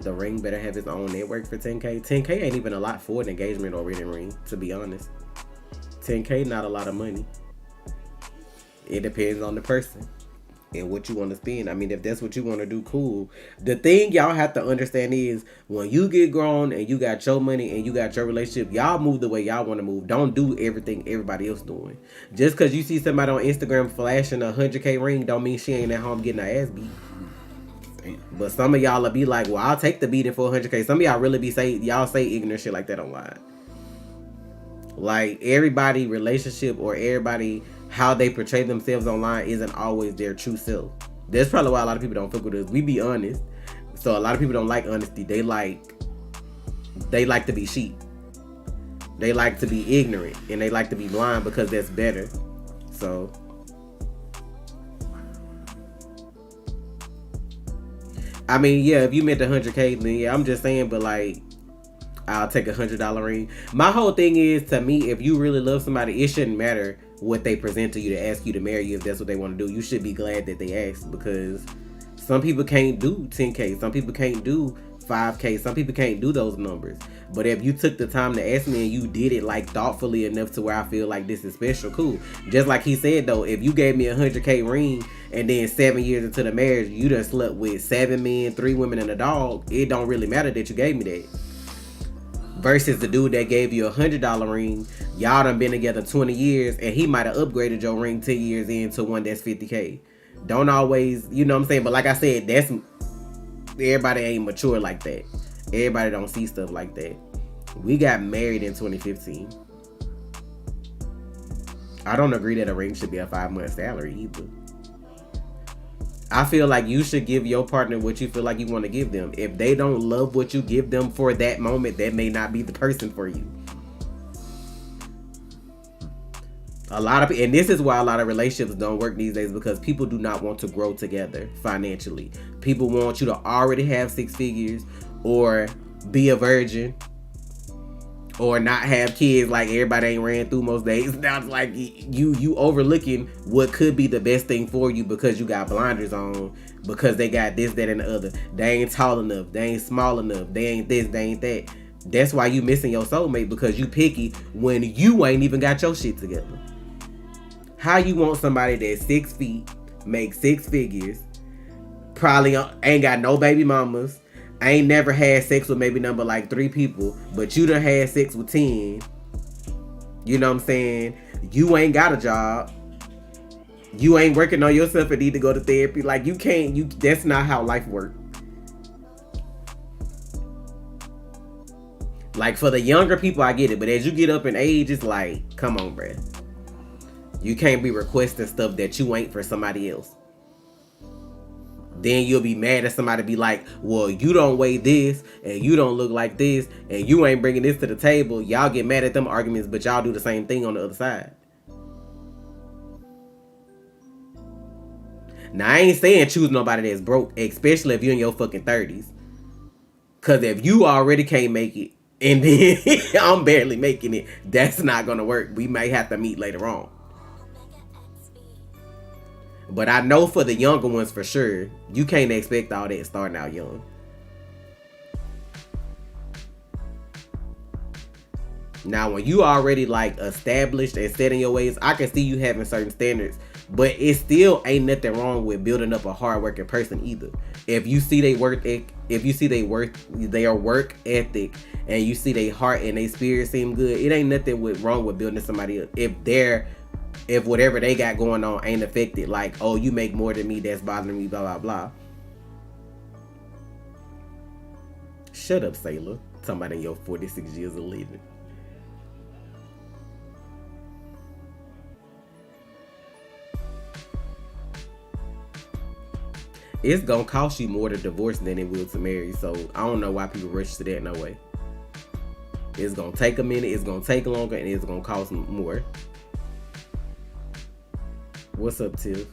The ring better have its own network for 10K. 10K ain't even a lot for an engagement or wedding ring, to be honest. 10K not a lot of money. It depends on the person and what you want to spend. I mean, if that's what you want to do, cool. The thing y'all have to understand is when you get grown and you got your money and you got your relationship, y'all move the way y'all want to move. Don't do everything everybody else doing. Just because you see somebody on Instagram flashing a 100K ring don't mean she ain't at home getting her ass beat. But some of y'all will be like, well, I'll take the beating for 100K. Some of y'all really be y'all say ignorant shit like that online. Like, everybody relationship or everybody how they portray themselves online isn't always their true self. That's probably why a lot of people don't fuck with us. We be honest. So a lot of people don't like honesty. They like to be sheep. They like to be ignorant and they like to be blind because that's better. So I mean, yeah, if you meant the 100K, then yeah, I'm just saying, but like, I'll take a $100 ring. My whole thing is, to me, if you really love somebody, it shouldn't matter what they present to you to ask you to marry you if that's what they want to do. You should be glad that they asked, because some people can't do 10K. Some people can't do 5K. Some people can't do those numbers. But if you took the time to ask me and you did it like thoughtfully enough to where I feel like this is special, cool. Just like he said though, if you gave me a 100K ring and then 7 years into the marriage, you done slept with 7 men, 3 women, and a dog, it don't really matter that you gave me that. Versus the dude that gave you a $100 ring, y'all done been together 20 years and he might have upgraded your ring 10 years into one that's 50K. Don't always, you know what I'm saying? But like I said, that's everybody ain't mature like that. Everybody don't see stuff like that. We got married in 2015. I don't agree that a ring should be a 5-month salary either. I feel like you should give your partner what you feel like you want to give them. If they don't love what you give them for that moment, that may not be the person for you. And this is why a lot of relationships don't work these days, because people do not want to grow together financially. People want you to already have 6 figures or be a virgin or not have kids like everybody ain't ran through most days. Now it's like you overlooking what could be the best thing for you because you got blinders on, because they got this, that, and the other. They ain't tall enough. They ain't small enough. They ain't this, they ain't that. That's why you missing your soulmate, because you picky when you ain't even got your shit together. How you want somebody that's 6 feet, make 6 figures, probably ain't got no baby mamas, ain't never had sex with maybe number like 3 people, but you done had sex with 10. You know what I'm saying? You ain't got a job. You ain't working on yourself and need to go to therapy. Like, you can't, that's not how life works. Like, for the younger people, I get it. But as you get up in age, it's like, come on, bruh. You can't be requesting stuff that you ain't for somebody else. Then you'll be mad at somebody be like, well, you don't weigh this and you don't look like this and you ain't bringing this to the table. Y'all get mad at them arguments, but y'all do the same thing on the other side. Now, I ain't saying choose nobody that's broke, especially if you're in your fucking 30s. Because if you already can't make it and then I'm barely making it, that's not going to work. We may have to meet later on. But I know for the younger ones for sure, you can't expect all that starting out young. Now, when you already like established and set in your ways, I can see you having certain standards, but it still ain't nothing wrong with building up a hardworking person either. If you see their work ethic, their work ethic, and you see their heart and their spirit seem good, it ain't nothing wrong with building somebody up. If whatever they got going on ain't affected, like, oh, you make more than me, that's bothering me, blah, blah, blah. Shut up, Sailor. Talking about in your 46 years of living. It's gonna cost you more to divorce than it will to marry. So I don't know why people rush to that no way. It's gonna take a minute, it's gonna take longer, and it's gonna cost more. What's up, Tiff?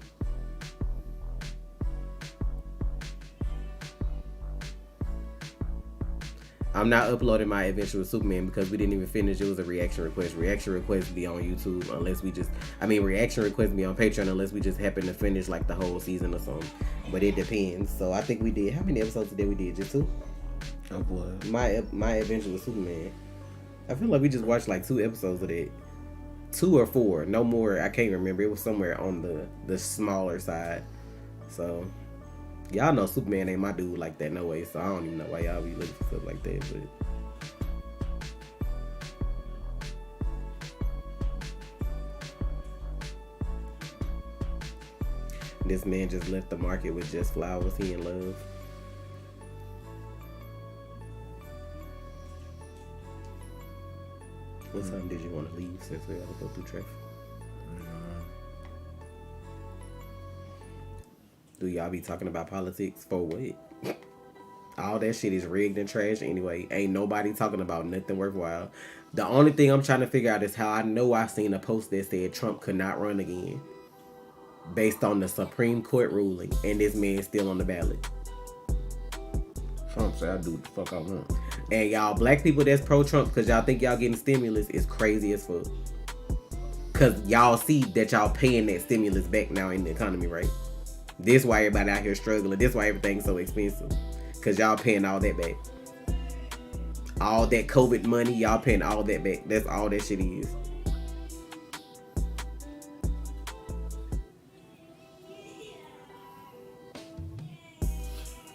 I'm not uploading my Adventure with Superman because we didn't even finish. It was a reaction request. Reaction requests be on YouTube unless we just... reaction requests be on Patreon unless we just happen to finish like the whole season or something. But it depends. So I think we did... How many episodes did we did? Just 2? Oh, boy. My Adventure with Superman. I feel like we just watched like 2 episodes of that. 2 or 4, no more. I can't remember. It was somewhere on the smaller side. So y'all know Superman ain't my dude like that, no way. So I don't even know why y'all be looking for stuff like that. But this man just left the market with just flowers. He in love. What time did you want to leave since we gotta go through traffic? Do y'all be talking about politics for what? All that shit is rigged and trash anyway. Ain't nobody talking about nothing worthwhile. The only thing I'm trying to figure out is how I know I seen a post that said Trump could not run again based on the Supreme Court ruling, and this man still on the ballot. Trump said I do what the fuck I want. And y'all black people that's pro-Trump because y'all think y'all getting stimulus is crazy as fuck. Because y'all see that y'all paying that stimulus back now in the economy, right? This why everybody out here struggling. This why everything's so expensive. Because y'all paying all that back. All that COVID money, y'all paying all that back. That's all that shit is.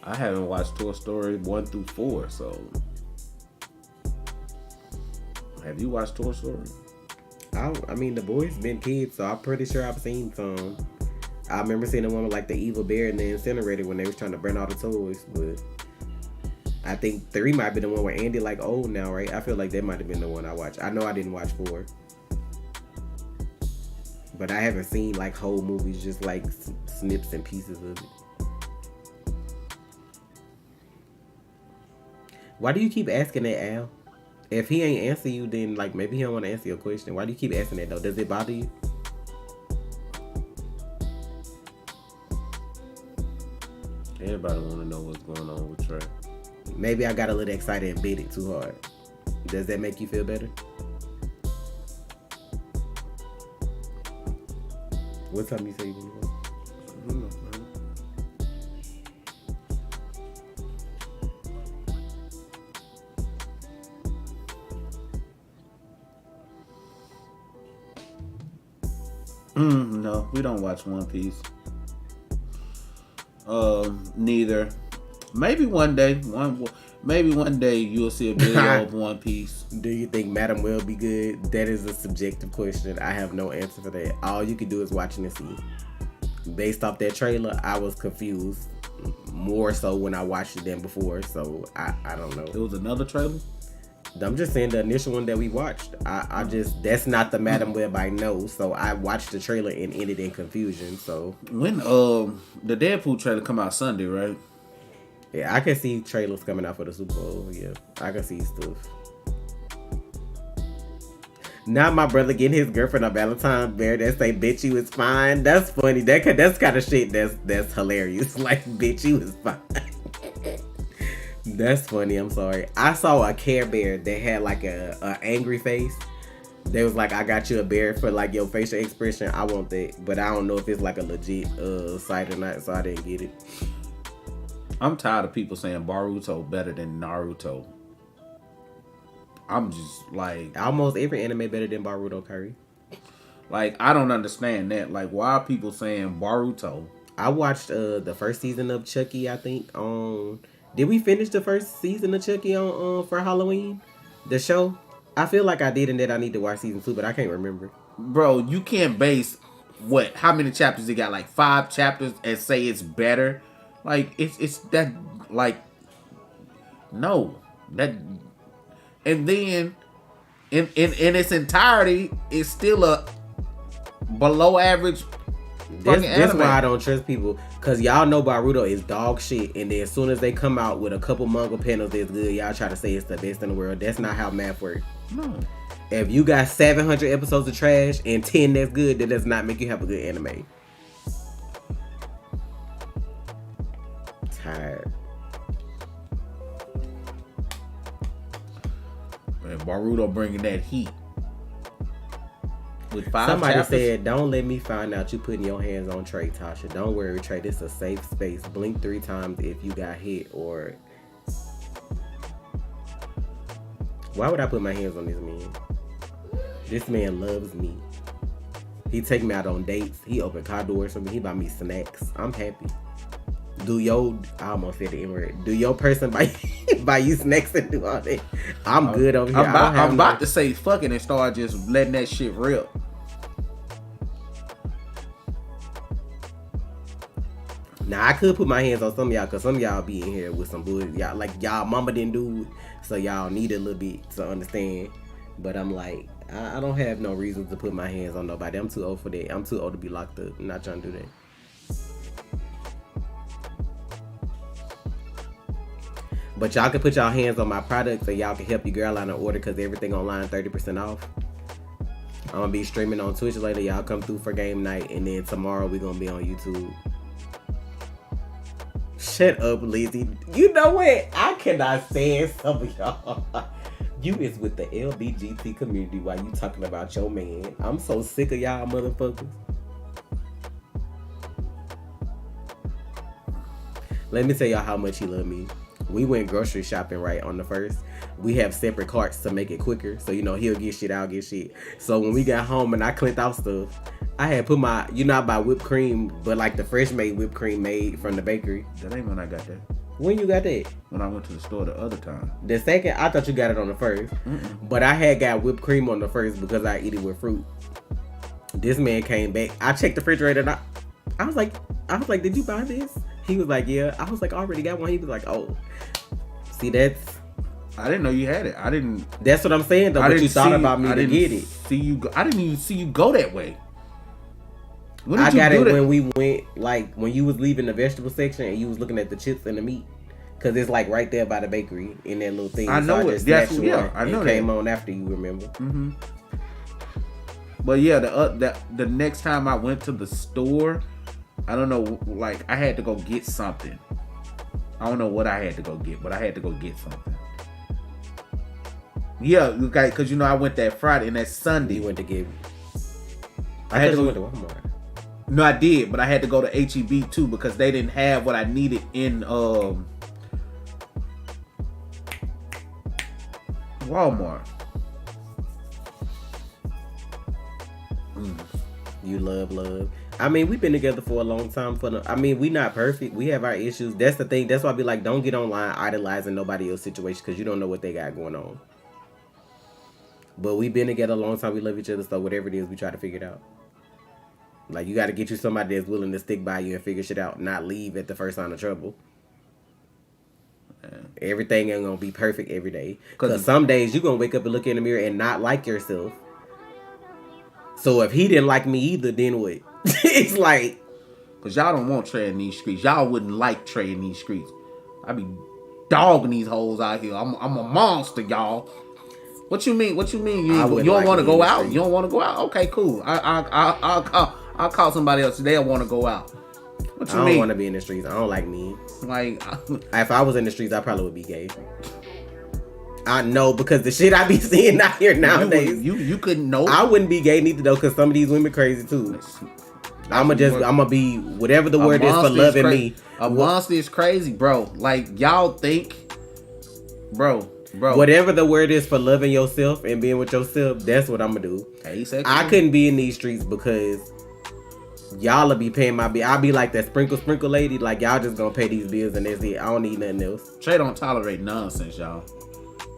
I haven't watched Toy Story 1 through 4, so... Have you watched Toy Story? I mean, the boys been kids, so I'm pretty sure I've seen some. I remember seeing the one with like the evil bear and the incinerator when they was trying to burn all the toys, but I think 3 might be the one where Andy like old now, right? I feel like that might have been the one I watched. I know I didn't watch 4. But I haven't seen like whole movies, just like snips and pieces of it. Why do you keep asking that, Al? If he ain't answer you, then like maybe he don't want to answer your question. Why do you keep asking that though? Does it bother you? Everybody want to know what's going on with Trey. Maybe I got a little excited and beat it too hard. Does that make you feel better? What time you say you want to go? I don't know, man. No, we don't watch One Piece. Neither. Maybe one day you'll see a video of One Piece. Do you think Madam will be good? That is a subjective question. I have no answer for that. All you can do is watch and see. Based off that trailer, I was confused. More so when I watched it than before, so I don't know. It was another trailer? I'm just saying the initial one that we watched. I just that's not the Madam Web I know. So I watched the trailer and ended in confusion. So when the Deadpool trailer come out Sunday, right? yeah, I can see trailers coming out for the Super Bowl. Yeah, I can see stuff. Now my brother getting his girlfriend a Valentine's bear that say "bitch you is fine." That's funny. That's kind of shit. That's hilarious. Like "bitch you is fine." That's funny. I'm sorry. I saw a Care Bear that had like a angry face. They was like, "I got you a bear for like your facial expression. I want that," but I don't know if it's like a legit site or not, so I didn't get it. I'm tired of people saying Boruto better than Naruto. I'm just like, Almost every anime better than Boruto, Curry. like I don't understand that. Like, why are people saying Boruto? I watched the first season of Chucky. I think did we finish the first season of Chucky on for Halloween? The show. I feel like I did, and that I need to watch season 2, but I can't remember. Bro, you can't base how many chapters it got? Like 5 chapters and say it's better. Like it's that like no that. And then, in its entirety, it's still a below average fucking anime. That's why I don't trust people, because y'all know Boruto is dog shit, and then as soon as they come out with a couple manga panels that's good, y'all try to say it's the best in the world. That's not how math works. No. If you got 700 episodes of trash and 10 that's good, that does not make you have a good anime. Tired. And Boruto bringing that heat. With 5 Somebody chapters. said, "Don't let me find out you putting your hands on Trey, Tasha. Don't worry, Trey. This is a safe space. Blink 3 times if you got hit or." Why would I put my hands on this man? This man loves me. He take me out on dates. He open car doors for me. He buy me snacks. I'm happy. I almost said the N-word. Do your person buy you snacks and do all that? I'm good over here. I'm about to say fucking and start just letting that shit rip. Now I could put my hands on some of y'all, because some of y'all be in here with some bull. Y'all like y'all mama didn't do it, so y'all need a little bit to understand. But I'm like, I don't have no reason to put my hands on nobody. I'm too old for that. I'm too old to be locked up. I'm not trying to do that. But y'all can put y'all hands on my products and y'all can help your girl out in order, because everything online 30% off. I'm going to be streaming on Twitch later. Y'all come through for game night. And then tomorrow we're going to be on YouTube. Shut up, Lizzie. You know what? I cannot stand some of y'all. You is with the LBGT community while you talking about your man. I'm so sick of y'all motherfuckers. Let me tell y'all how much he love me. We went grocery shopping right on the first. We have separate carts to make it quicker. So, he'll get shit, I'll get shit. So when we got home and I cleaned out stuff, I had put my, I buy whipped cream, but like the fresh made whipped cream made from the bakery. That ain't when I got that. When you got that? When I went to the store the other time. The second, I thought you got it on the first. Mm-mm. But I had got whipped cream on the first because I eat it with fruit. This man came back. I checked the refrigerator and I was like, did you buy this? He was like, yeah. I was like, I already got one. He was like, oh. See, I didn't know you had it. That's what I'm saying, though. But you thought about me to get it. I didn't even see you go that way. I got it when we went, like, when you was leaving the vegetable section and you was looking at the chips and the meat. Because it's, like, right there by the bakery in that little thing. I know it. I know it came on after you, remember? Mm-hmm. But, yeah, the next time I went to the store, I don't know, like, I had to go get something. I don't know what I had to go get, but I had to go get something. Yeah, okay, because, I went that Friday and that Sunday. You went to get... I had to go to Walmart. No, I did, but I had to go to H-E-B too because they didn't have what I needed in Walmart. You love. I mean, we've been together for a long time. We not perfect. We have our issues. That's the thing. That's why I be like, don't get online idolizing nobody else's situation because you don't know what they got going on. But we've been together a long time. We love each other. So whatever it is, we try to figure it out. Like, you got to get you somebody that's willing to stick by you and figure shit out, not leave at the first sign of trouble. Yeah. man. Everything ain't gonna be perfect every day. Because some days you gonna wake up and look in the mirror and not like yourself. So if he didn't like me either, then what? It's like, because y'all don't want Trey in these streets. Y'all wouldn't like Trey in these streets. I be dogging these hoes out here. I'm a monster, y'all. What you mean? What you mean? You don't want to go out? You don't want to go out? Okay, cool. I'll call somebody else. They'll want to go out. What you mean? I don't want to be in the streets. I don't like me. Like, if I was in the streets, I probably would be gay. I know, because the shit I be seeing out here nowadays. You couldn't know. I wouldn't be gay neither though, because some of these women crazy too. I'm gonna be whatever the word is for loving me. A monster is crazy, bro. Like, y'all think, bro. Whatever the word is for loving yourself and being with yourself, that's what I'm gonna do. Asexual. I couldn't be in these streets because y'all will be paying my bill. I'll be like that sprinkle lady. Like, y'all just gonna pay these bills and that's it. I don't need nothing else. Trey don't tolerate nonsense, y'all.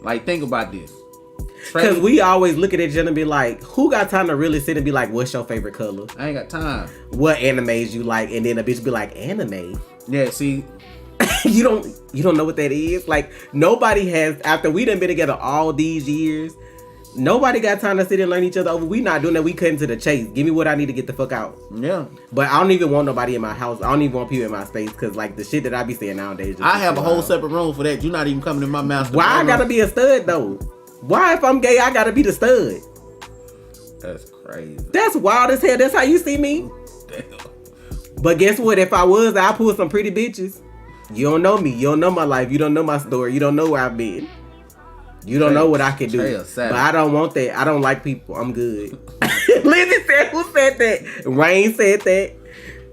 Like, think about this. Because we always look at each other and be like, who got time to really sit and be like, what's your favorite color? I ain't got time. What animes you like? And then a bitch be like, anime? Yeah, see. you don't know what that is? Like, nobody has, after we done been together all these years, nobody got time to sit and learn each other over. We not doing that. We cutting to the chase. Give me what I need to get the fuck out. Yeah. But I don't even want nobody in my house. I don't even want people in my space, because like the shit that I be saying nowadays. I have a whole separate room for that. You're not even coming in my master. Why I gotta be a stud though? Why, if I'm gay, I gotta be the stud? That's crazy. That's wild as hell. That's how you see me. Damn. But guess what? If I was, I'd pull some pretty bitches. You don't know me. You don't know my life. You don't know my story. You don't know where I've been. You don't know what I can do. But I don't want that. I don't like people. I'm good. Lizzie said, who said that? Rain said that.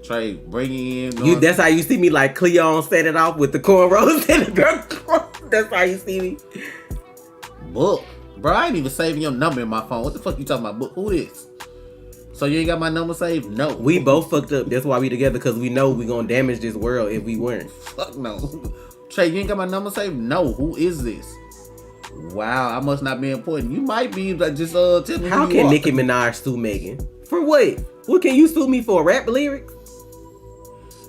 Trey, bring it in. That's how you see me, like Cleon set it off with the cornrows and the girl. That's how you see me. Book. Bro, I ain't even saving your number in my phone. What the fuck you talking about? Book? Who this? So you ain't got my number saved? No. We both fucked up. That's why we together, because we know we gonna damage this world if we weren't. Fuck no. Trey, you ain't got my number saved? No. Who is this? Wow, I must not be important. You might be, like, just tell me. How can Nicki Minaj sue Megan? For what? What can you sue me for? Rap lyrics?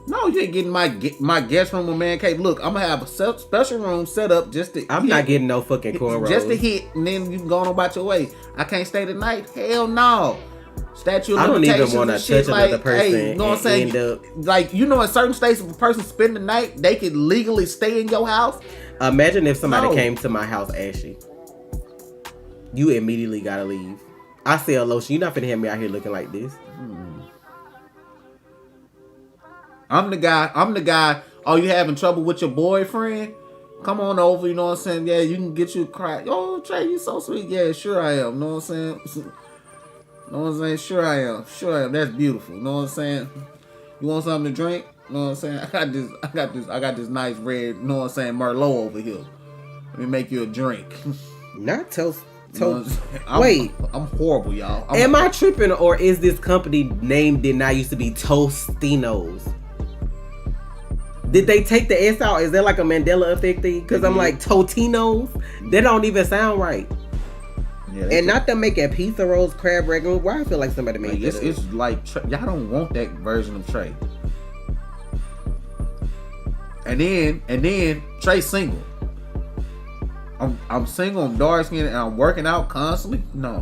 No, you ain't getting my guest room with man cave. Look, I'm gonna have a special room set up just to. I'm not getting no fucking cornrows. Just to hit, and then you can go on about your way. I can't stay the night. Hell no. Statute of I don't limitations even want to touch another person. Hey, you know what I'm saying? Like, you know, in certain states, if a person spend the night, they could legally stay in your house. Imagine if somebody came to my house ashy. You immediately gotta leave. I sell lotion. You're not finna have me out here looking like this. I'm the guy. Oh, you having trouble with your boyfriend? Come on over. You know what I'm saying? Yeah, you can get you a cry. Oh, Trey, you so sweet. Yeah, sure I am. You know what I'm saying? Know what I'm saying? Sure I am. That's beautiful. You know what I'm saying? You want something to drink? You know what I'm saying? I got this nice red, you know what I'm saying, Merlot over here. Let me make you a drink. Not toast. Wait. I'm horrible, y'all. Am I tripping, or is this company name did not used to be Tostinos? Did they take the S out? Is that like a Mandela effect thing? Because I'm like, Totinos? That don't even sound right. Yeah, and not them making pizza rolls, crab ragout. Why I feel like somebody made that. It's like, y'all don't want that version of Trey. And then Trey's single. I'm single, I'm dark skinned, and I'm working out constantly. No.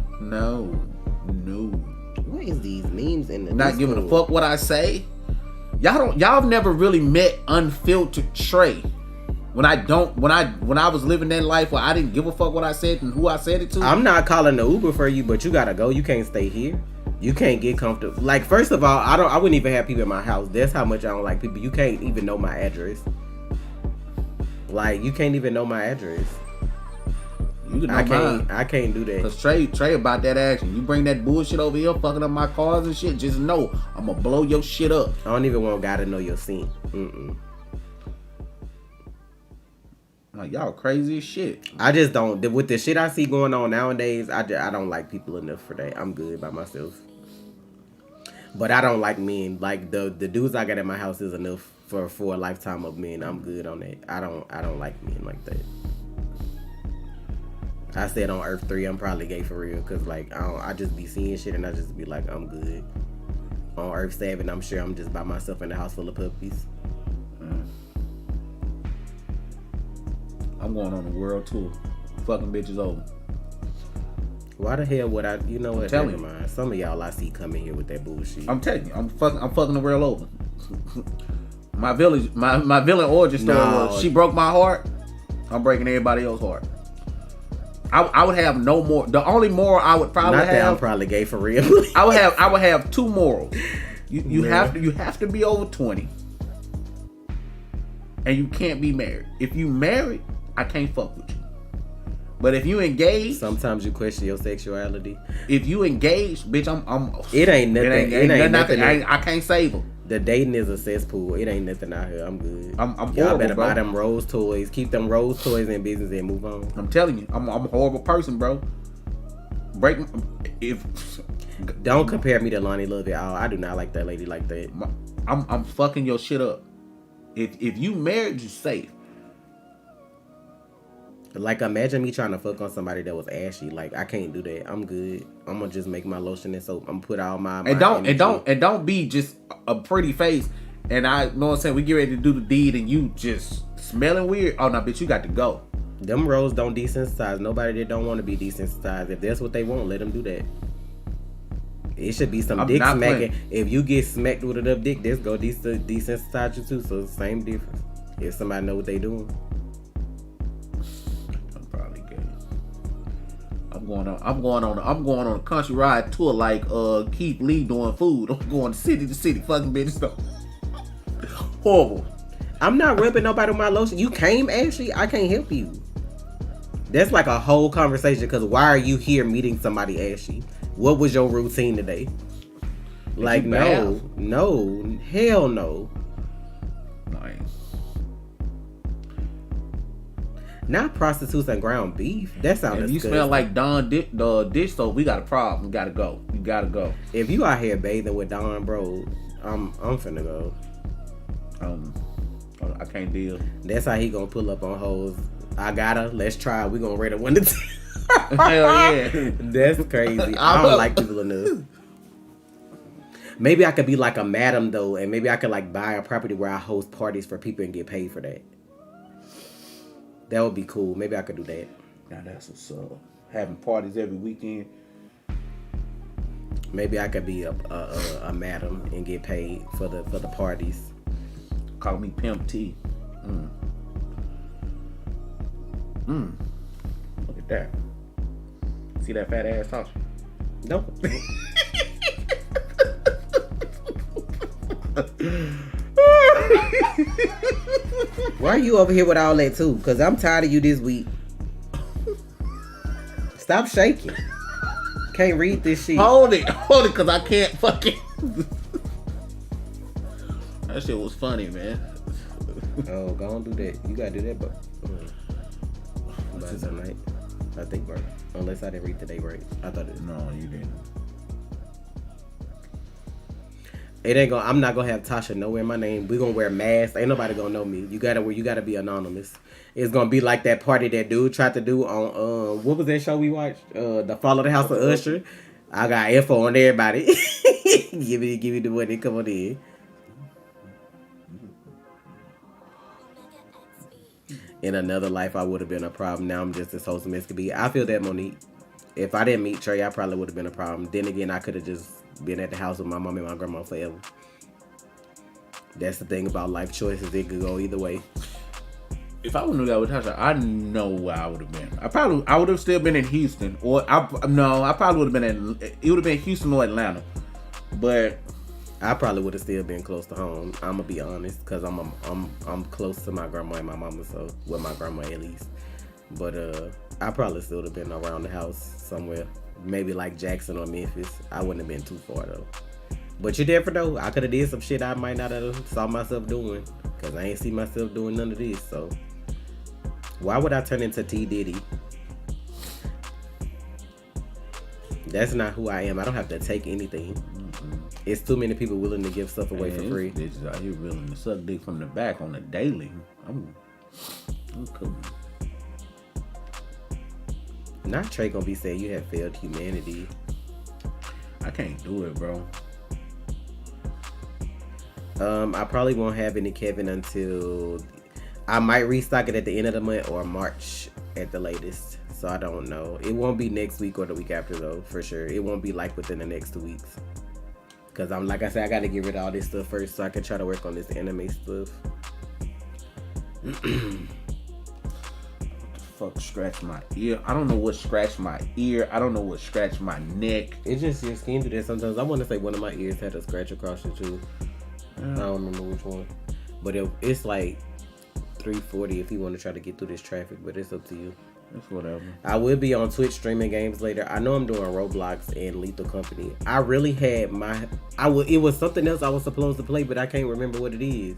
What is these memes in the not giving a fuck what I say? Y'all have never really met unfiltered Trey. When I was living that life where I didn't give a fuck what I said and who I said it to. I'm not calling the Uber for you, but you gotta go. You can't stay here. You can't get comfortable. Like, first of all, I wouldn't even have people in my house. That's how much I don't like people. You can't even know my address. Like, you can't even know my address. You can know mine. I can't do that. Cause Trey about that action. You bring that bullshit over here, fucking up my cars and shit. Just know I'm gonna blow your shit up. I don't even want a guy to know your scene. Like, y'all crazy as shit. I just don't. With the shit I see going on nowadays, I don't like people enough for that. I'm good by myself. But I don't like men. Like, the dudes I got in my house is enough for a lifetime of men. I'm good on that. I don't like men like that. I said on Earth 3, I'm probably gay for real. Cause like, I just be seeing shit and I just be like, I'm good. On Earth 7, I'm sure I'm just by myself in a house full of puppies. I'm going on a world tour. Fucking bitches over. Why the hell would I? You know what? telling Never mind. Some of y'all I see coming here with that bullshit. I'm telling you, I'm fucking the world over. My villain origin story was she broke my heart. I'm breaking everybody else's heart. I would have no more. The only moral I would probably Not have. that I'm probably gay for real. I would have two morals. You have to be over 20, and you can't be married. If you married, I can't fuck with you. But if you engaged, sometimes you question your sexuality. If you engaged, bitch, I'm. It ain't nothing. It ain't nothing. I can't save them. The dating is a cesspool. It ain't nothing out here. I'm good. I'm Y'all horrible, better bro. buy them Rose toys. Keep them Rose toys in business and move on. I'm telling you, I'm a horrible person, bro. Don't compare me to Lonnie Love at all. I do not like that lady like that. I'm fucking your shit up. If you married, you safe. Like, imagine me trying to fuck on somebody that was ashy. Like, I can't do that. I'm good. I'm gonna just make my lotion and soap. I'm gonna put all my and don't be just a pretty face. And I know what I'm saying. We get ready to do the deed, and you just smelling weird. Oh no, bitch, you got to go. Them roads don't desensitize nobody that don't want to be desensitized. If that's what they want, let them do that. It should be some dick smacking. If you get smacked with enough dick, this go desensitize you too. So it's the same difference. If somebody know what they doing. I'm going on a country ride tour like Keith Lee doing food. I'm going city to city, fucking bitch stuff. Horrible. I'm not rubbing nobody with my lotion. You came, Ashley. I can't help you. That's like a whole conversation. Because why are you here meeting somebody, Ashley? What was your routine today? Like, no, hell no. Nice. Not prostitutes and ground beef. That sounds disgusting. If you smell like Dawn dish soap, we got a problem. We gotta go. You gotta go. If you out here bathing with Dawn, bro, I'm finna go. I can't deal. That's how he gonna pull up on hoes. I got her. Let's try. We gonna rate her 1 to 10. Hell yeah. That's crazy. I don't like people enough. Maybe I could be like a madam though, and maybe I could like buy a property where I host parties for people and get paid for that. That would be cool. Maybe I could do that. Now that's what's up. Having parties every weekend. Maybe I could be a madam and get paid for the parties. Call me Pimp T. Look at that. See that fat ass sauce? No. Why are you over here with all that too? Because I'm tired of you this week. Stop shaking. Can't read this shit. Hold it, because I can't fucking. That shit was funny, man. Oh, go on do that. You gotta do that, but tonight, I think, bro. Unless I didn't read today right. I thought it. No, you didn't. It ain't gonna. I'm not gonna have Tasha nowhere in my name. We gonna wear masks. Ain't nobody gonna know me. You gotta be anonymous. It's gonna be like that party that dude tried to do on what was that show we watched? The Fall of the House of Usher. I got info on everybody. give me the money. Come on in. In another life, I would have been a problem. Now I'm just as wholesome as could be. I feel that, Monique. If I didn't meet Trey, I probably would have been a problem. Then again, I could have just been at the house with my mom and my grandma forever. That's the thing about life choices. It could go either way. If I would have got with Tasha, I know where I would have been. I would have still been in Houston, or I probably would have been it would have been Houston or Atlanta, but I probably would have still been close to home. I'm gonna be honest, because I'm close to my grandma and my mama, so with my grandma at least. But I probably still would have been around the house somewhere, maybe like Jackson or Memphis. I wouldn't have been too far though. But you never know. I could have did some shit I might not have saw myself doing, because I ain't see myself doing none of this. So why would I turn into T Diddy? That's not who I am. I don't have to take anything. It's too many people willing to give stuff away for free. Bitches out here willing to suck dick from the back on the daily. I'm cool. Not Trey gonna be saying you have failed humanity. I can't do it, bro. I probably won't have any Kevin until I might restock it at the end of the month or March at the latest. So I don't know. It won't be next week or the week after though, for sure. It won't be like within the next 2 weeks. Cause I'm like I said, I gotta get rid of all this stuff first so I can try to work on this anime stuff. Fuck, scratch my ear. I don't know what scratched my ear. I don't know what scratched my neck. It's just your skin do that sometimes. I want to say one of my ears had a scratch across it too. I don't remember which one. But it's like 3:40 if you want to try to get through this traffic, but it's up to you. It's whatever. I will be on Twitch streaming games later. I know I'm doing Roblox and Lethal Company. I really had it was something else I was supposed to play, but I can't remember what it is.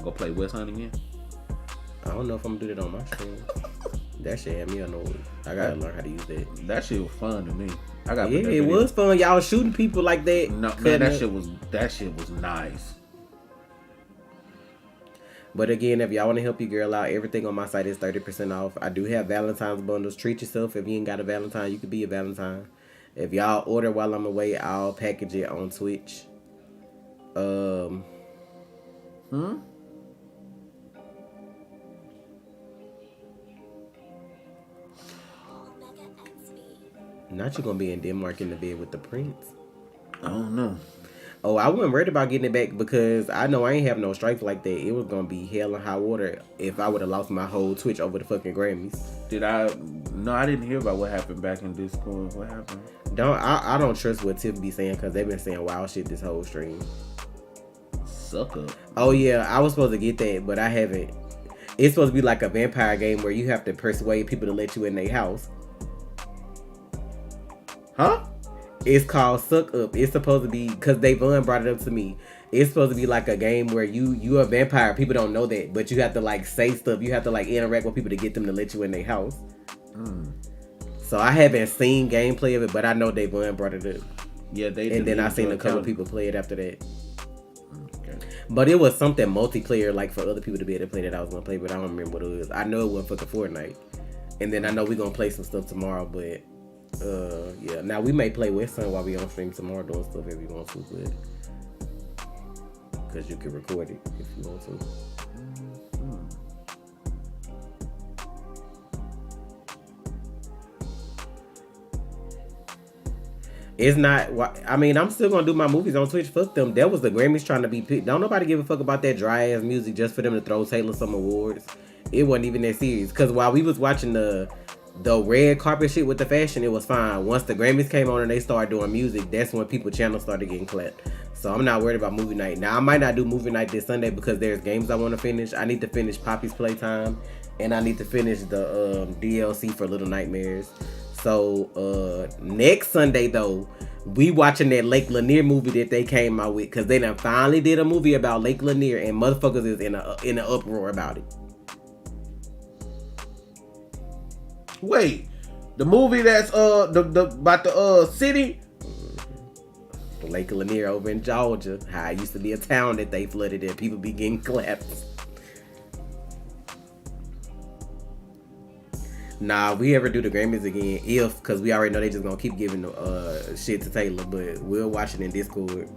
Go play West Hunt again? I don't know if I'm gonna do that on my stream. That shit had me annoyed. I gotta learn how to use that. That shit was fun to me. It was fun. Y'all shooting people like that. No, man, that shit was nice. But again, if y'all want to help your girl out, everything on my site is 30% off. I do have Valentine's bundles. Treat yourself. If you ain't got a Valentine, you could be a Valentine. If y'all order while I'm away, I'll package it on Twitch. Not you gonna be in Denmark in the bed with the prince. I don't know. Oh, I wasn't worried about getting it back because I know I ain't have no strike like that. It was gonna be hell and high water if I would have lost my whole Twitch over the fucking Grammys. No, I didn't hear about what happened back in Discord. What happened? I don't trust what Tiff be saying because they've been saying wild shit this whole stream. Suck up. Oh yeah, I was supposed to get that, but I haven't. It's supposed to be like a vampire game where you have to persuade people to let you in their house. Huh? It's called Suck Up. It's supposed to be, because Davon brought it up to me. It's supposed to be like a game where you a vampire. People don't know that, but you have to like say stuff. You have to like interact with people to get them to let you in their house. So I haven't seen gameplay of it, but I know Davon brought it up. Yeah, they. And then I seen a couple people play it after that. Okay. But it was something multiplayer, like for other people to be able to play that I was gonna play, but I don't remember what it was. I know it wasn't fucking Fortnite. And then I know we're gonna play some stuff tomorrow, but yeah. Now we may play West Sun while we on stream tomorrow doing stuff if you want to, but because you can record it if you want to. It's not. I mean, I'm still gonna do my movies on Twitch. Fuck them. That was the Grammys trying to be picked. Don't nobody give a fuck about that dry ass music just for them to throw Taylor some awards. It wasn't even that serious. Cause while we was watching the red carpet shit with the fashion, it was fine. Once the Grammys came on and they started doing music, that's when people channels started getting clapped. So I'm not worried about movie night. Now I might not do movie night this Sunday because there's games I want to finish. I need to finish Poppy's Playtime, and I need to finish the DLC for Little Nightmares. So next Sunday though, we watching that Lake Lanier movie that they came out with, because they done finally did a movie about Lake Lanier and motherfuckers is in an uproar about it. Wait, the movie that's about the city, Lake Lanier over in Georgia. How it used to be a town that they flooded and people be getting clapped. Nah, we ever do the Grammys again, because we already know they just gonna keep giving shit to Taylor, but we'll watch it in Discord.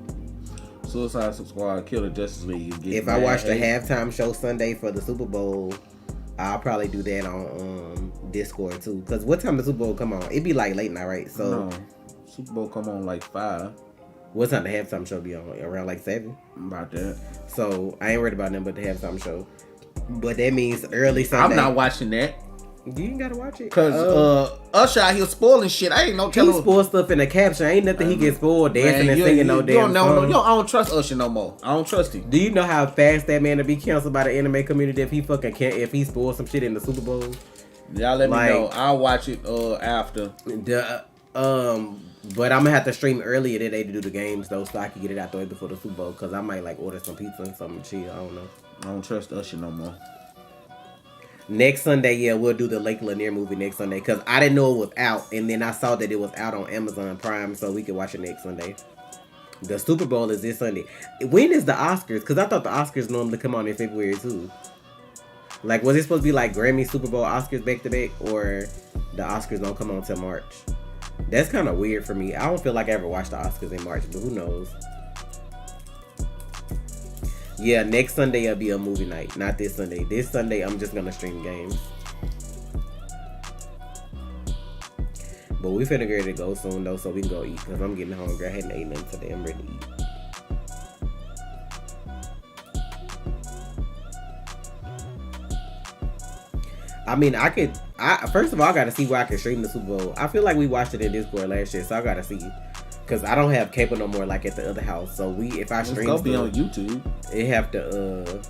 Suicide Squad, Killer Justice League. If I watch the halftime show Sunday for the Super Bowl, I'll probably do that on Discord too. Cause what time the Super Bowl come on? It be like late night, right? So no, Super Bowl come on like 5. What time the halftime show be on? Around like 7? About that. So I ain't worried about them but the halftime show. But that means early Sunday. I'm not watching that. You ain't gotta watch it. Cause Usher out here spoiling shit. I ain't no telling. He spoil stuff in the caption. Ain't nothing he get spoiled dancing and singing no damn song. I don't trust Usher no more. I don't trust him. Do you know how fast that man to be canceled by the anime community if he spoiled some shit in the Super Bowl? Y'all let me know. I'll watch it after. But I'm gonna have to stream earlier today to do the games though, so I can get it out the way before the Super Bowl. Cause I might like order some pizza and something chill. I don't know. I don't trust Usher no more. Next Sunday, yeah, we'll do the Lake Lanier movie next Sunday. Because I didn't know it was out. And then I saw that it was out on Amazon Prime. So we can watch it next Sunday. The Super Bowl is this Sunday. When is the Oscars? Because I thought the Oscars normally come on in February too. Like, was it supposed to be like Grammy, Super Bowl, Oscars back to back? Or the Oscars don't come on till March? That's kind of weird for me. I don't feel like I ever watched the Oscars in March. But who knows? Yeah, next Sunday it'll be a movie night. Not this Sunday. This Sunday I'm just gonna stream games. But we finna get ready to go soon though, so we can go eat. Cause I'm getting hungry. I hadn't eaten nothing today. I'm ready to eat. I mean, first of all, I gotta see where I can stream the Super Bowl. I feel like we watched it in Discord last year, so I gotta see. Cause I don't have cable no more like at the other house. So if I stream, it's gonna be on YouTube. It have to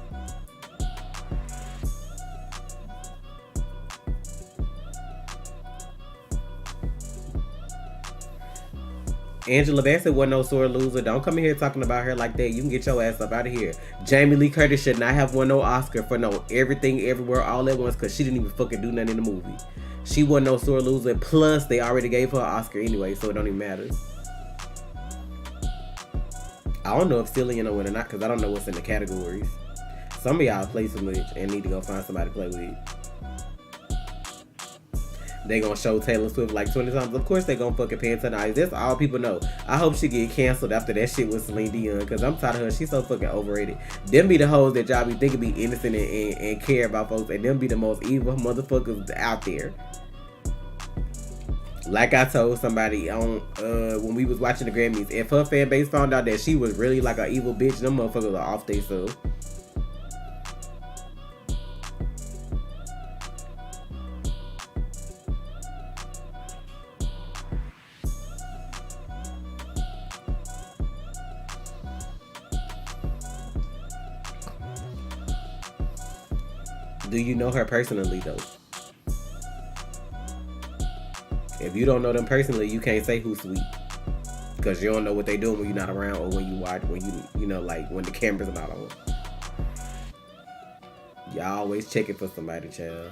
Angela Bassett wasn't no sore loser. Don't come in here talking about her like that. You can get your ass up out of here. Jamie Lee Curtis should not have won no Oscar for no Everything Everywhere All at Once because she didn't even fucking do nothing in the movie. She wasn't no sore loser. Plus, they already gave her an Oscar anyway, so it don't even matter. I don't know if Cillian will win or not because I don't know what's in the categories. Some of y'all play too much and need to go find somebody to play with. They gonna show Taylor Swift like 20 times. Of course they gonna fucking pay her tonight. That's all people know. I hope she get canceled after that shit with Celine Dion because I'm tired of her. She's so fucking overrated. Them be the hoes that y'all be thinking be innocent and care about folks, and them be the most evil motherfuckers out there. Like I told somebody on when we was watching the Grammys, if her fan base found out that she was really like an evil bitch, them motherfuckers are off they stuff. Do you know her personally though? If you don't know them personally, you can't say who's sweet. Because you don't know what they doing when you're not around or when you watch, when you know, like when the camera's not on. Y'all always checking for somebody, child.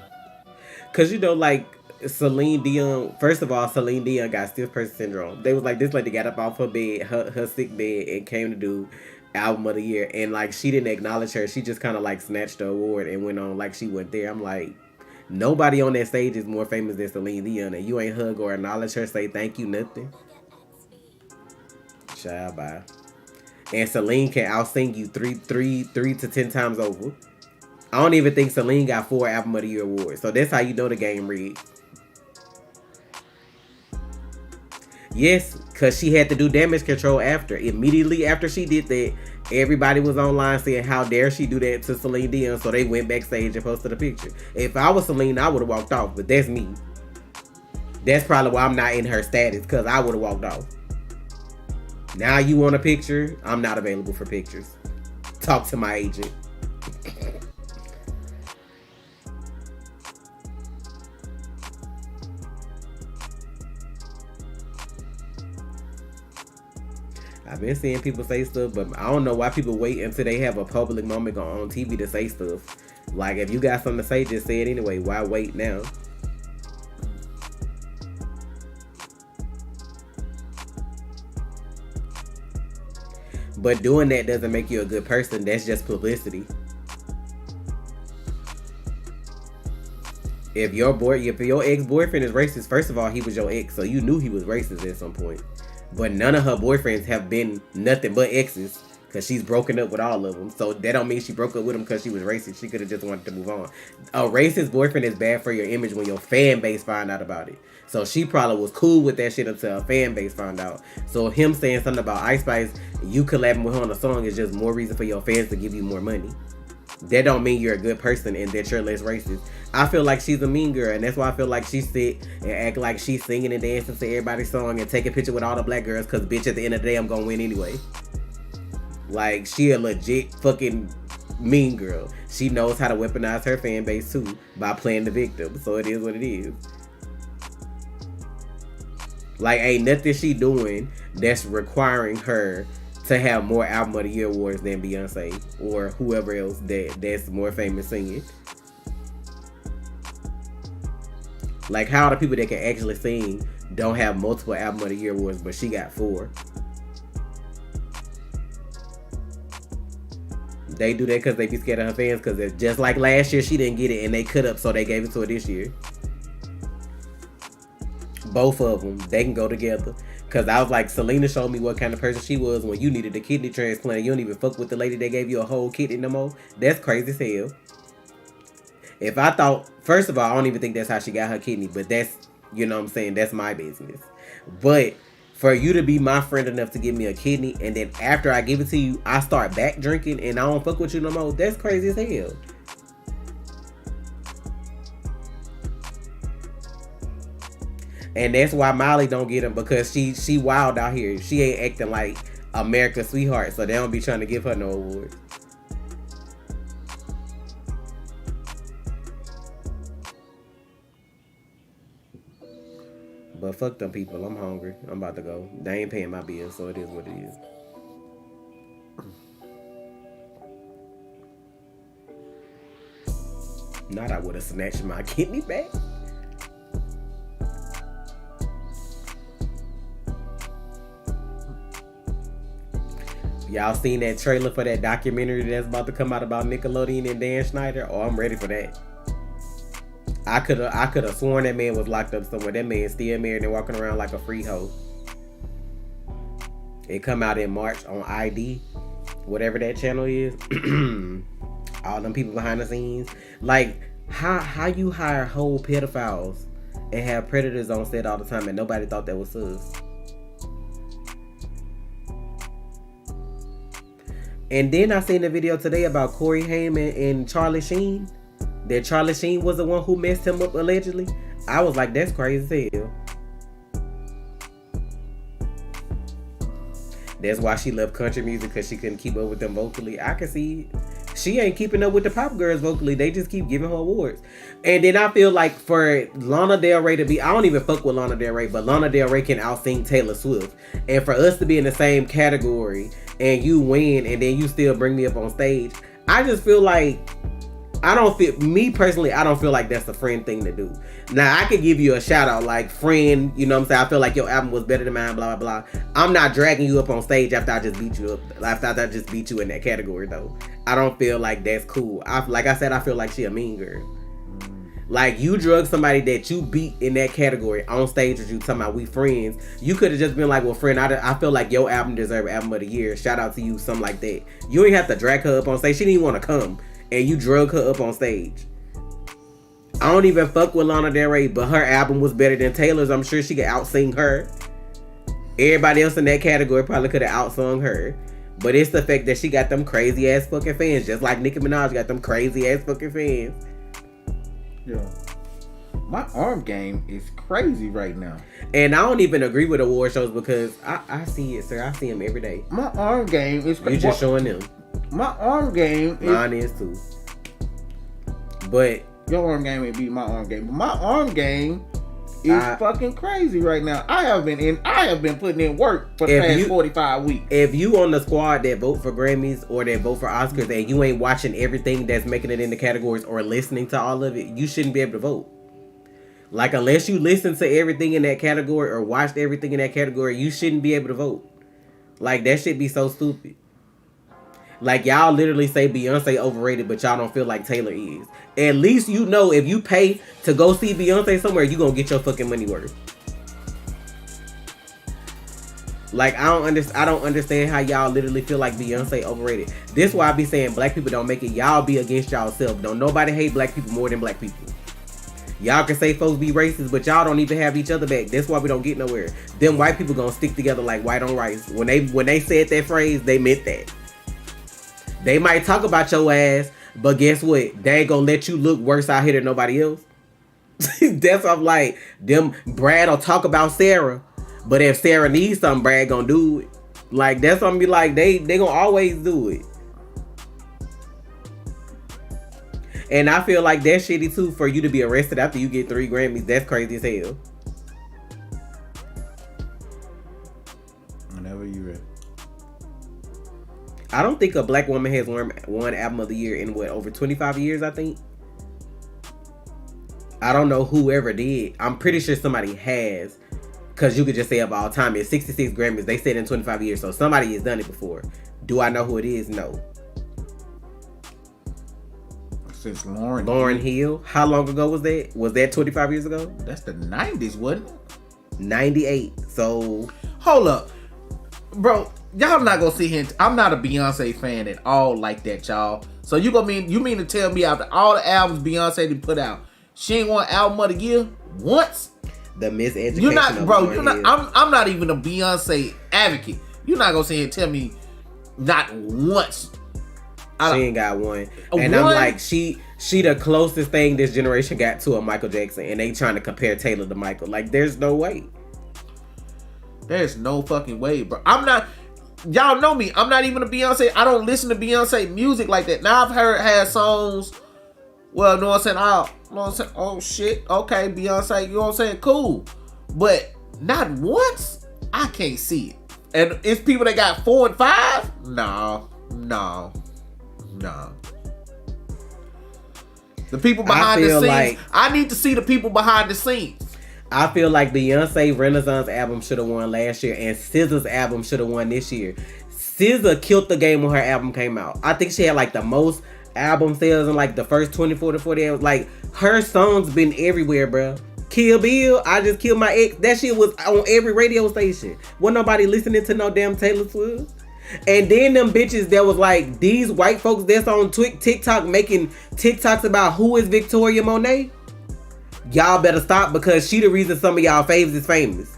Because you know, like Celine Dion, first of all, Celine Dion got stiff person syndrome. They was like, this lady got up off her bed, her sick bed, and came to do album of the year. And like, she didn't acknowledge her. She just kind of like snatched the award and went on like she went there. I'm like, nobody on that stage is more famous than Celine Dion, and you ain't hug or acknowledge her, say thank you, nothing. Child, bye. And Celine can out-sing you three to 10 times over. I don't even think Celine got 4 Album of the Year awards, so that's how you know the game rigged. Yes, because she had to do Damage Control after. Immediately after she did that, everybody was online saying, how dare she do that to Celine Dion, so they went backstage and posted a picture. If I was Celine, I would have walked off, but that's me. That's probably why I'm not in her status, because I would have walked off. Now you want a picture? I'm not available for pictures. Talk to my agent. I've been seeing people say stuff, but I don't know why people wait until they have a public moment on TV to say stuff. Like, if you got something to say, just say it anyway. Why wait now? But doing that doesn't make you a good person. That's just publicity. If your ex-boyfriend is racist, first of all, he was your ex, so you knew he was racist at some point. But none of her boyfriends have been nothing but exes, because she's broken up with all of them. So that don't mean she broke up with him because she was racist. She could have just wanted to move on. A racist boyfriend is bad for your image when your fan base find out about it. So she probably was cool with that shit until her fan base found out. So him saying something about Ice Spice, you collabing with her on a song is just more reason for your fans to give you more money. That don't mean you're a good person and that you're less racist. I feel like she's a mean girl, and that's why I feel like she sit and act like she's singing and dancing to everybody's song and take a picture with all the black girls, because bitch, at the end of the day, I'm gonna win anyway. Like, she a legit fucking mean girl. She knows how to weaponize her fan base too by playing the victim. So it is what it is. Like, ain't nothing she doing that's requiring her to have more Album of the Year awards than Beyonce or whoever else that's more famous singing. Like, how the people that can actually sing don't have multiple Album of the Year awards, but she got 4? They do that because they be scared of her fans, because just like last year, she didn't get it and they cut up, so they gave it to her this year. Both of them, they can go together. Cause I was like, Selena showed me what kind of person she was when you needed a kidney transplant. You don't even fuck with the lady that gave you a whole kidney no more. That's crazy as hell. If I thought, first of all, I don't even think that's how she got her kidney, but that's, you know what I'm saying, that's my business. But for you to be my friend enough to give me a kidney, and then after I give it to you, I start back drinking and I don't fuck with you no more, that's crazy as hell. And that's why Molly don't get him, because she wild out here. She ain't acting like America's sweetheart, so they don't be trying to give her no awards. But fuck them people. I'm hungry. I'm about to go. They ain't paying my bills, so it is what it is. Not I would have snatched my kidney back. Y'all seen that trailer for that documentary that's about to come out about Nickelodeon and Dan Schneider? Oh, I'm ready for that. I could have sworn that man was locked up somewhere. That man still married and walking around like a free hoe. It come out in March on ID, whatever that channel is. All them people behind the scenes. Like, how you hire whole pedophiles and have predators on set all the time and nobody thought that was us? And then I seen a video today about Corey Haim and Charlie Sheen. That Charlie Sheen was the one who messed him up allegedly. I was like, that's crazy as hell. That's why she left country music, because she couldn't keep up with them vocally. I can see she ain't keeping up with the pop girls vocally. They just keep giving her awards. And then I feel like for Lana Del Rey to be, I don't even fuck with Lana Del Rey, but Lana Del Rey can out-sing Taylor Swift. And for us to be in the same category and you win and then you still bring me up on stage, I just feel like, I don't feel like that's the friend thing to do. Now, I could give you a shout out like, friend, you know what I'm saying? I feel like your album was better than mine, blah, blah, blah. I'm not dragging you up on stage after I just beat you up. After I just beat you in that category, though. I don't feel like that's cool. Like I said, I feel like she a mean girl. Like, you drug somebody that you beat in that category on stage with you, talking about we friends. You could have just been like, well, friend, I feel like your album deserves album of the year. Shout out to you, something like that. You ain't have to drag her up on stage. She didn't even want to come. And you drug her up on stage. I don't even fuck with Lana Del Rey, but her album was better than Taylor's. I'm sure she could out-sing her. Everybody else in that category probably could have out-sung her. But it's the fact that she got them crazy-ass fucking fans. Just like Nicki Minaj got them crazy-ass fucking fans. Yeah. My arm game is crazy right now. And I don't even agree with award shows because I see it, sir. I see them every day. My arm game is crazy. You just showing them. My arm game is... Mine is too. But... Your arm game ain't beat my arm game. But my arm game is fucking crazy right now. I have been putting in work for the past 45 weeks. If you on the squad that vote for Grammys or that vote for Oscars and you ain't watching everything that's making it in the categories or listening to all of it, you shouldn't be able to vote. Like, unless you listen to everything in that category or watched everything in that category, you shouldn't be able to vote. Like, that shit be so stupid. Like, y'all literally say Beyonce overrated, but y'all don't feel like Taylor is. At least you know if you pay to go see Beyonce somewhere, you gonna get your fucking money worth. Like, I don't understand how y'all literally feel like Beyonce overrated. This why I be saying black people don't make it. Y'all be against y'all self. Don't nobody hate black people more than black people. Y'all can say folks be racist, but y'all don't even have each other back. That's why we don't get nowhere. Them white people gonna stick together like white on rice. When they said that phrase, they meant that. They might talk about your ass, but guess what? They ain't gonna let you look worse out here than nobody else. That's why I'm like, them Brad will talk about Sarah, but if Sarah needs something, Brad gonna do it. Like, that's what I'm be like, they gonna always do it. And I feel like that's shitty too, for you to be arrested after you get 3 Grammys. That's crazy as hell. Whenever you ready. I don't think a black woman has won album of the year in over 25 years, I think. I don't know whoever did. I'm pretty sure somebody has. Because you could just say of all time, it's 66 Grammys. They said in 25 years. So somebody has done it before. Do I know who it is? No. Since Lauryn Hill. How long ago was that? Was that 25 years ago? That's the 90s, wasn't it? 98. So hold up, bro. Y'all not gonna sit here. I'm not a Beyonce fan at all like that, y'all. So you mean to tell me after all the albums Beyonce did put out, she ain't won album of the year once? The miseducation. You're not, bro. You're not. I'm not even a Beyonce advocate. You're not gonna sit here and tell me not once. She ain't got one. And I'm like, she the closest thing this generation got to a Michael Jackson, and they trying to compare Taylor to Michael. Like, there's no way. There's no fucking way, bro. I'm not. Y'all know me. I'm not even a Beyonce. I don't listen to Beyonce music like that. Now I've had songs. Well, you know what I'm saying? Oh shit. Okay, Beyonce. You know what I'm saying? Cool. But not once. I can't see it. And it's people that got 4 and 5. No. The people behind the scenes. Like, I need to see the people behind the scenes. I feel like Beyonce Renaissance album should have won last year, and SZA's album should have won this year. SZA killed the game when her album came out. I think she had like the most album sales in like the first 24 to 40 hours. Like, her songs been everywhere, bro. Kill Bill, I Just Killed My Ex. That shit was on every radio station. Wasn't nobody listening to no damn Taylor Swift. And then them bitches that was like, these white folks that's on TikTok making TikToks about who is Victoria Monet. Y'all better stop, because she the reason some of y'all faves is famous.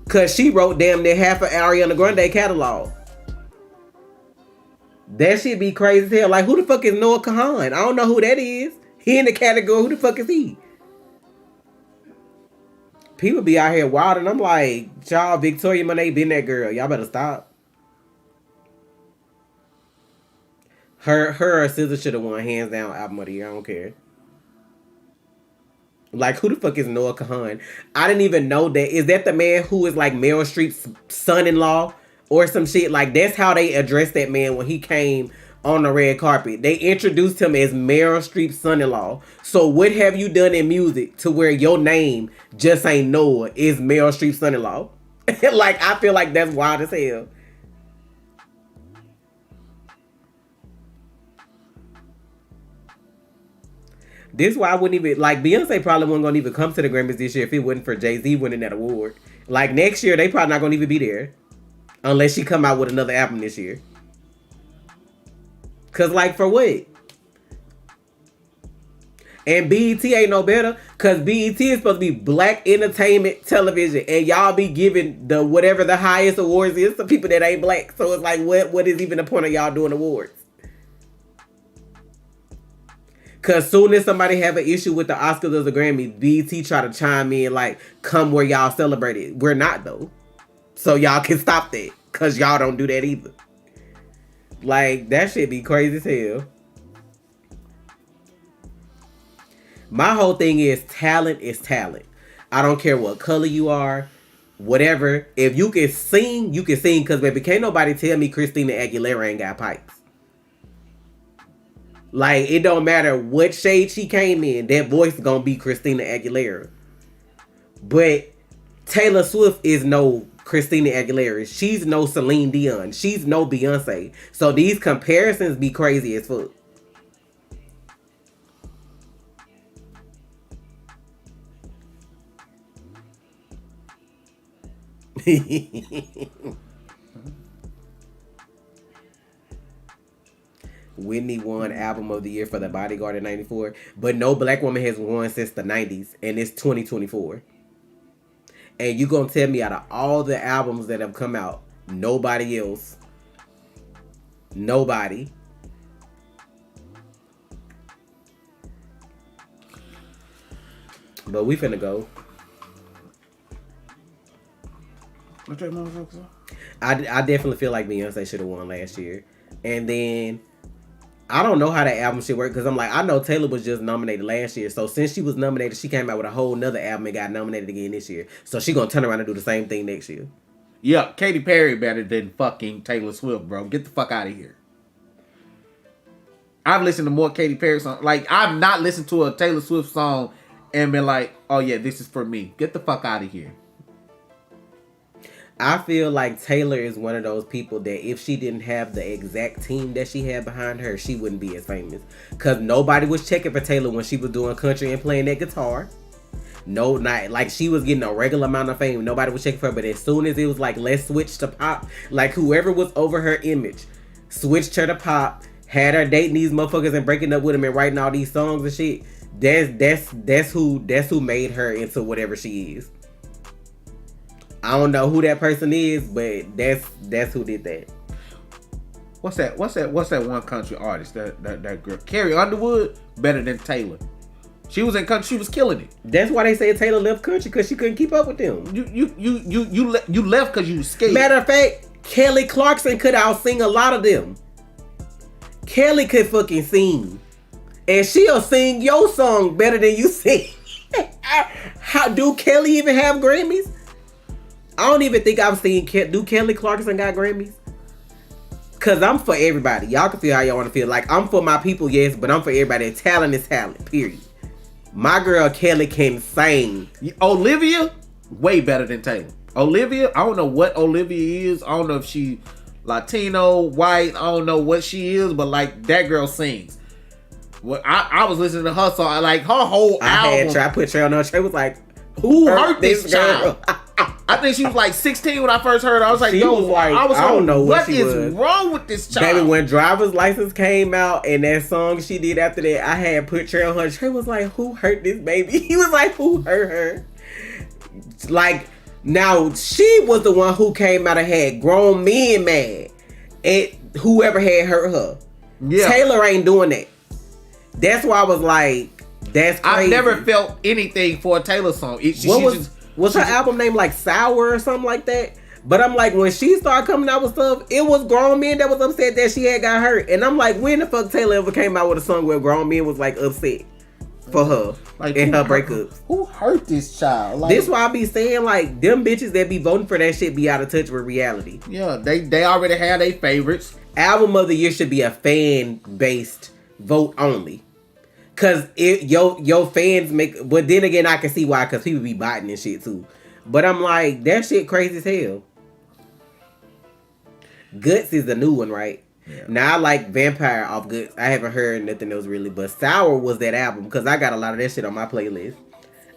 Cause she wrote damn near half of Ariana Grande catalog. That shit be crazy as hell. Like, who the fuck is Noah Kahan? I don't know who that is. He in the category. Who the fuck is he? People be out here wild, and I'm like, y'all, Victoria Monet been that girl. Y'all better stop. Her or SZA should have won hands down album of the year. I don't care. Like, who the fuck is Noah Kahan? I didn't even know that. Is that the man who is like Meryl Streep's son-in-law or some shit? Like, that's how they addressed that man when he came on the red carpet. They introduced him as Meryl Streep's son-in-law. So what have you done in music to where your name just ain't Noah, is Meryl Streep's son-in-law? Like, I feel like that's wild as hell. This is why I wouldn't even, like, Beyonce probably wasn't going to even come to the Grammys this year if it wasn't for Jay-Z winning that award. Like, next year, they probably not going to even be there. Unless she come out with another album this year. Because, like, for what? And BET ain't no better. Because BET is supposed to be black entertainment television. And y'all be giving the whatever the highest awards is to people that ain't black. So it's like, what is even the point of y'all doing awards? Cause soon as somebody have an issue with the Oscars or the Grammy, BET try to chime in like, come where y'all celebrate it. We're not though. So y'all can stop that. Cause y'all don't do that either. Like, that shit be crazy as hell. My whole thing is talent is talent. I don't care what color you are, whatever. If you can sing, you can sing. Cause baby, can't nobody tell me Christina Aguilera ain't got pipes. Like, it don't matter what shade she came in, that voice is gonna be Christina Aguilera. But Taylor Swift is no Christina Aguilera. She's no Celine Dion. She's no Beyonce. So these comparisons be crazy as fuck. Whitney won Album of the Year for The Bodyguard in 94. But no black woman has won since the 90s. And it's 2024. And you gonna tell me out of all the albums that have come out, nobody else. Nobody. But we finna go. What that motherfucker? I definitely feel like Beyonce should have won last year. And then I don't know how that album should work, because I'm like, I know Taylor was just nominated last year. So since she was nominated, she came out with a whole nother album and got nominated again this year. So she gonna turn around and do the same thing next year. Yeah, Katy Perry better than fucking Taylor Swift, bro. Get the fuck out of here. I've listened to more Katy Perry songs. Like, I've not listened to a Taylor Swift song and been like, oh yeah, this is for me. Get the fuck out of here. I feel like Taylor is one of those people that if she didn't have the exact team that she had behind her, she wouldn't be as famous. Because nobody was checking for Taylor when she was doing country and playing that guitar. No, not like she was getting a regular amount of fame. Nobody was checking for her. But as soon as it was like, let's switch to pop, like whoever was over her image switched her to pop, had her dating these motherfuckers and breaking up with them and writing all these songs and shit. That's who made her into whatever she is. I don't know who that person is, but that's who did that. What's that one country artist? That girl, Carrie Underwood, better than Taylor. She was in country. She was killing it. That's why they say Taylor left country, because she couldn't keep up with them. You left because you scared. Matter of fact, Kelly Clarkson could out-sing a lot of them. Kelly could fucking sing, and she'll sing your song better than you sing. How do Kelly even have Grammys? I don't even think I've seen. Do Kelly Clarkson got Grammys? Cause I'm for everybody. Y'all can feel how y'all want to feel. Like, I'm for my people, yes, but I'm for everybody. Talent is talent. Period. My girl Kelly can sing. Olivia, way better than Taylor. Olivia, I don't know what Olivia is. I don't know if she Latino, white. I don't know what she is, but like that girl sings. Well, I was listening to her song, like her whole album. I put Trey on her. Trey was like, "Who hurt this child?" I think she was like 16 when I first heard her. I was like, "Yo, I don't know what is wrong with this child." Baby, when Driver's License came out and that song she did after that, I had put Trey on her. Trey was like, "Who hurt this baby?" He was like, "Who hurt her?" Like, now she was the one who came out and had grown men mad at whoever had hurt her. Yeah. Taylor ain't doing that. That's why I was like, that's crazy. I've never felt anything for a Taylor song. Was her album name like Sour or something like that? But I'm like, when she started coming out with stuff, it was grown men that was upset that she had got hurt. And I'm like, when the fuck Taylor ever came out with a song where grown men was like upset for her like, and her breakups? Who hurt this child? Like, this why I be saying, like, them bitches that be voting for that shit be out of touch with reality. Yeah, they already have their favorites. Album of the year should be a fan-based vote only. Cause your fans make, but then again I can see why, cause people be biting and shit too. But I'm like, that shit crazy as hell. Guts is the new one, right? Yeah. Now I like Vampire off Guts. I haven't heard nothing else really, but Sour was that album, cause I got a lot of that shit on my playlist.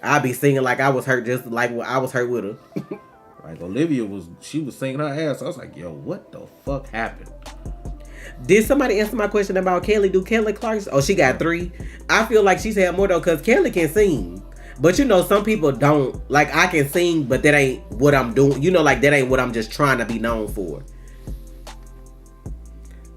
I be singing like I was hurt, just like I was hurt with her. Like Olivia was singing her ass. I was like, yo, what the fuck happened? Did somebody answer my question about Kelly? Do Kelly Clarkson? Oh, she got 3. I feel like she's had more though, because Kelly can sing. But you know, some people don't. Like, I can sing, but that ain't what I'm doing. You know, like, that ain't what I'm just trying to be known for.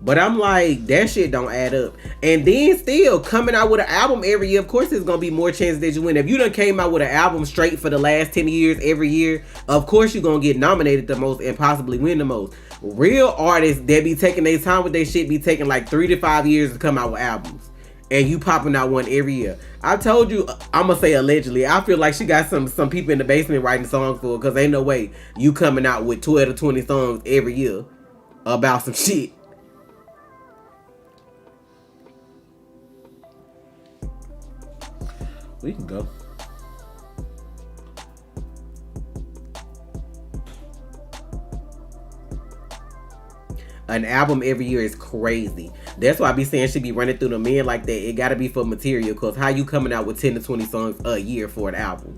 But I'm like, that shit don't add up. And then still, coming out with an album every year, of course there's going to be more chances that you win. If you done came out with an album straight for the last 10 years every year, of course you're going to get nominated the most and possibly win the most. Real artists that be taking their time with their shit be taking like 3 to 5 years to come out with albums. And you popping out one every year. I told you, I'm going to say allegedly, I feel like she got some people in the basement writing songs for her, because ain't no way you coming out with 12 to 20 songs every year about some shit. We can go. An album every year is crazy. That's why I be saying she be running through the men like that. It gotta be for material, because how you coming out with 10 to 20 songs a year for an album?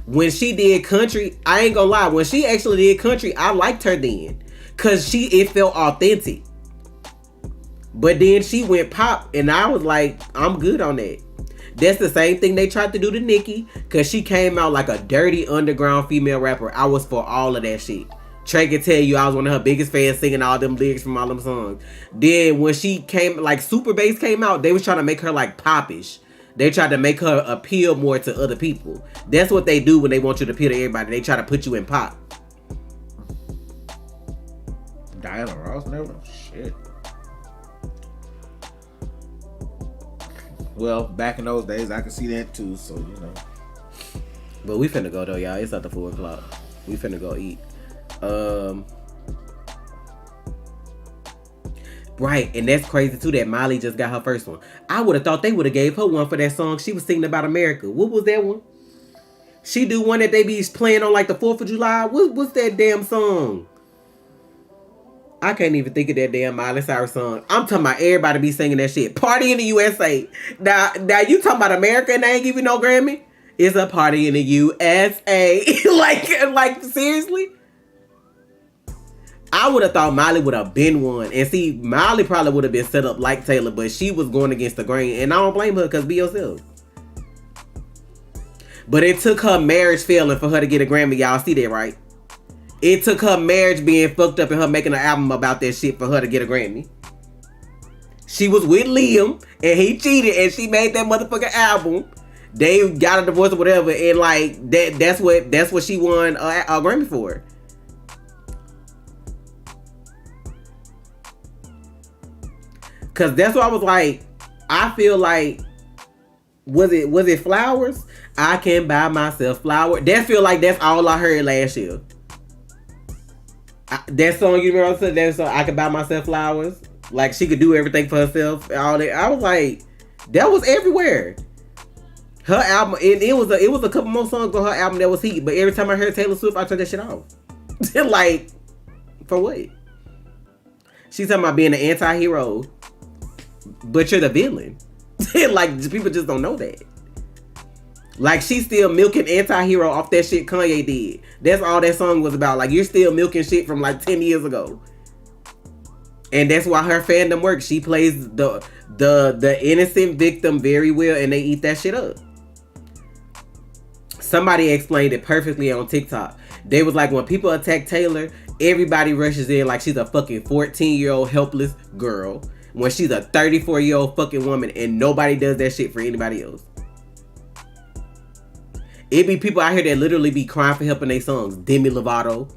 When she did country, I ain't gonna lie, when she actually did country, I liked her then, because it felt authentic. But then she went pop, and I was like, I'm good on that. That's the same thing they tried to do to Nicki, because she came out like a dirty underground female rapper. I was for all of that shit. Trey can tell you I was one of her biggest fans, singing all them lyrics from all them songs. Then when she came, like Super Bass came out, they was trying to make her like popish. They tried to make her appeal more to other people. That's what they do when they want you to appeal to everybody. They try to put you in pop. Diana Ross never, shit. Well, back in those days, I could see that too, so, you know. But we finna go, though, y'all. It's after 4 o'clock. We finna go eat. Right, and that's crazy, too, that Miley just got her first one. I would have thought they would have gave her one for that song she was singing about America. What was that one? She do one that they be playing on, like, the 4th of July. What's that damn song? I can't even think of that damn Miley Cyrus song. I'm talking about everybody be singing that shit. Party in the USA. Now you talking about America and they ain't give you no Grammy? It's a party in the USA. like seriously? I would have thought Miley would have been one. And see, Miley probably would have been set up like Taylor, but she was going against the grain. And I don't blame her, because be yourself. But it took her marriage failing for her to get a Grammy. Y'all see that, right? It took her marriage being fucked up and her making an album about that shit for her to get a Grammy. She was with Liam and he cheated and she made that motherfucking album. They got a divorce or whatever, and like that's what she won a Grammy for. Cause that's what I was like. I feel like was it Flowers? I can buy myself flowers. That feel like that's all I heard last year. That song, you remember that song, I can buy myself flowers. Like she could do everything for herself. All that. I was like, that was everywhere. Her album, and it was a couple more songs on her album that was heat. But every time I heard Taylor Swift, I turned that shit off. Like, for what? She's talking about being an anti-hero, but you're the villain. Like people just don't know that. Like she's still milking anti-hero off that shit Kanye did. That's all that song was about. Like you're still milking shit from like 10 years ago. And that's why her fandom works. She plays the innocent victim very well and they eat that shit up. Somebody explained it perfectly on TikTok. They was like, when people attack Taylor, everybody rushes in like she's a fucking 14-year-old helpless girl. When she's a 34-year-old fucking woman and nobody does that shit for anybody else. It be people out here that literally be crying for help in their songs. Demi Lovato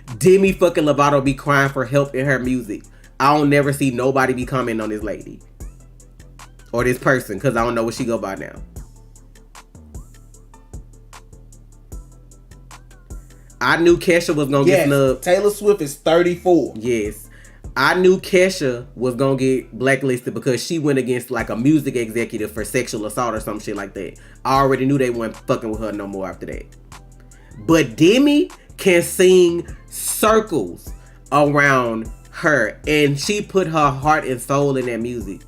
fucking Lovato be crying for help in her music. I don't never see nobody be commenting on this lady. Or this person, because I don't know what she go by now. I knew Kesha was going to get snubbed. Taylor Swift is 34. Yes. I knew Kesha was going to get blacklisted because she went against like a music executive for sexual assault or some shit like that. I already knew they weren't fucking with her no more after that. But Demi can sing circles around her. And she put her heart and soul in that music.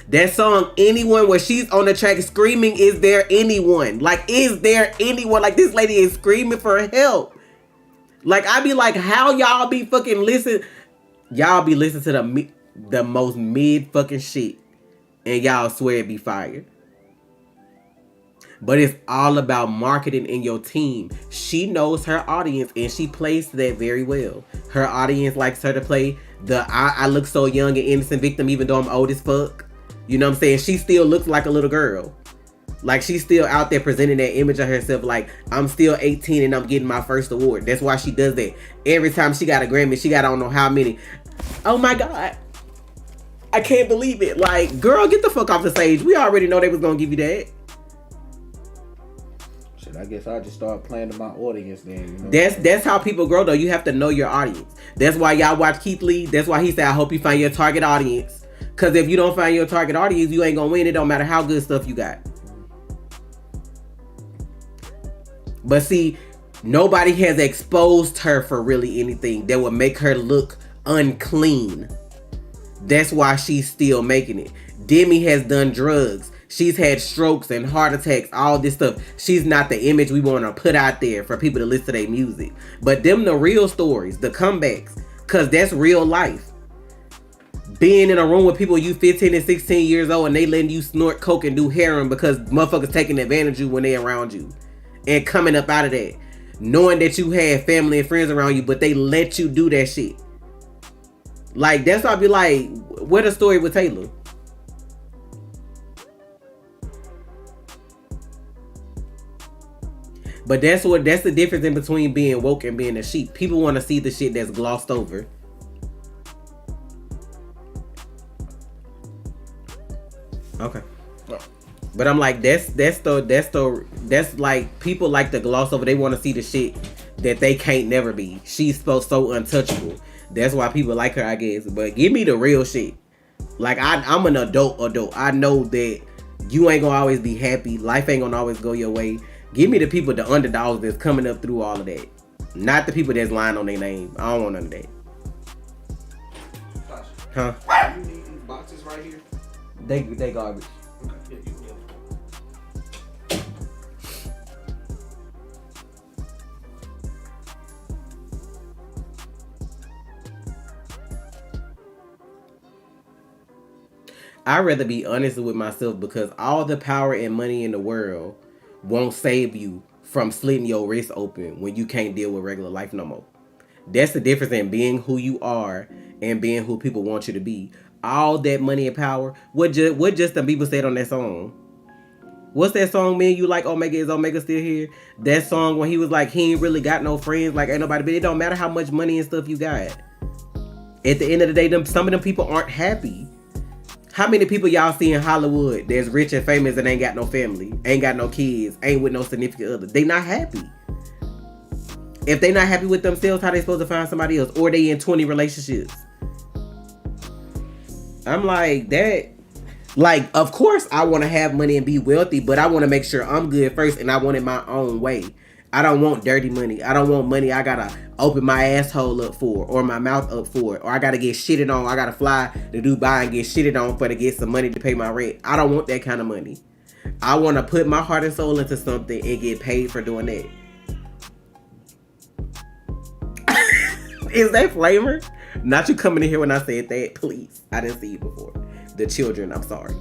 That song, Anyone, where she's on the track screaming, is there anyone? Like, is there anyone? Like, this lady is screaming for help. Like, I be like, how y'all be fucking listen? Y'all be listening to the most mid fucking shit. And y'all swear it be fire. But it's all about marketing in your team. She knows her audience and she plays that very well. Her audience likes her to play the I look so young and innocent victim even though I'm old as fuck. You know what I'm saying? She still looks like a little girl. Like she's still out there presenting that image of herself like, I'm still 18 and I'm getting my first award. That's why she does that. Every time she got a Grammy, she got I don't know how many. Oh my God. I can't believe it. Like, girl, get the fuck off the stage. We already know they was gonna give you that. Shit, I guess I'll just start playing to my audience then. You know? That's how people grow though. You have to know your audience. That's why y'all watch Keith Lee. That's why he said, I hope you find your target audience. Cause if you don't find your target audience, you ain't gonna win. It don't matter how good stuff you got. But see, nobody has exposed her for really anything that would make her look unclean. That's why she's still making it. Demi has done drugs. She's had strokes and heart attacks, all this stuff. She's not the image we want to put out there for people to listen to their music. But them the real stories, the comebacks, because that's real life. Being in a room with people you 15 and 16 years old and they letting you snort coke and do heroin because motherfuckers taking advantage of you when they around you. And coming up out of that. Knowing that you had family and friends around you, but they let you do that shit. Like, that's why I be like, what a story with Taylor. But that's the difference in between being woke and being a sheep. People want to see the shit that's glossed over. Okay. But I'm like, that's like, people like to gloss over. They want to see the shit that they can't never be. She's so untouchable. That's why people like her, I guess. But give me the real shit. Like, I'm an adult. I know that you ain't gonna always be happy. Life ain't gonna always go your way. Give me the people, the underdogs that's coming up through all of that. Not the people that's lying on their name. I don't want none of that. Huh? You need these boxes right here? They garbage. Okay, you will. I'd rather be honest with myself because all the power and money in the world won't save you from slitting your wrist open when you can't deal with regular life no more. That's the difference in being who you are and being who people want you to be. All that money and power. What Justin Bieber said on that song? What's that song, man? You like Omega? Is Omega still here? That song when he was like, he ain't really got no friends, like ain't nobody. But it don't matter how much money and stuff you got. At the end of the day, some of them people aren't happy. How many people y'all see in Hollywood that's rich and famous and ain't got no family, ain't got no kids, ain't with no significant other? They not happy. If they not happy with themselves, how they supposed to find somebody else? Or they in 20 relationships? I'm like, that. Like, of course I want to have money and be wealthy, but I want to make sure I'm good first, and I want it my own way. I don't want dirty money. I don't want money I gotta open my asshole up for, or my mouth up for, or I gotta get shitted on. I gotta fly to Dubai and get shitted on to get some money to pay my rent. I don't want that kind of money. I want to put my heart and soul into something and get paid for doing that. Is that flavor? Not you coming in here when I said that, please. I didn't see you before. The children, I'm sorry.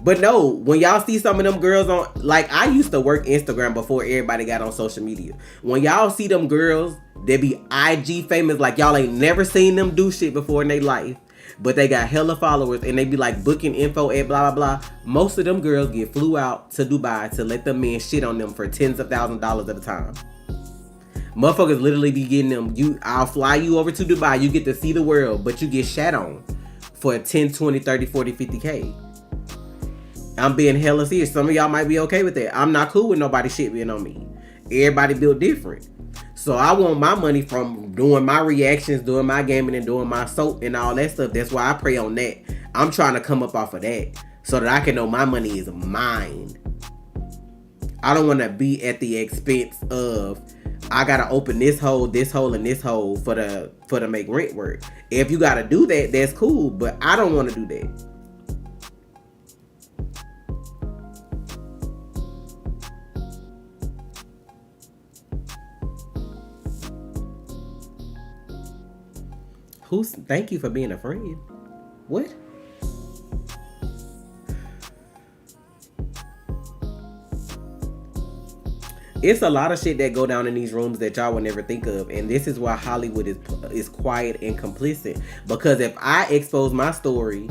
But no, when y'all see some of them girls on, like, I used to work Instagram before everybody got on social media. When y'all see them girls that be IG famous, like y'all ain't never seen them do shit before in their life, but they got hella followers and they be like booking info at blah blah blah. Most of them girls get flew out to Dubai to let them men shit on them for tens of thousands of dollars at a time. Motherfuckers literally be getting them, I'll fly you over to Dubai, you get to see the world, but you get shat on for 10, 20, 30, 40, 50K. I'm being hella serious. Some of y'all might be okay with that. I'm not cool with nobody shit being on me. Everybody built different. So I want my money from doing my reactions, doing my gaming, and doing my soap and all that stuff. That's why I pray on that. I'm trying to come up off of that so that I can know my money is mine. I don't want to be at the expense of, I gotta open this hole, and this hole for the make rent work. If you gotta do that, that's cool, but I don't want to do that. Thank you for being a friend. What? It's a lot of shit that go down in these rooms that y'all would never think of, and this is why Hollywood is quiet and complicit. Because if I expose my story,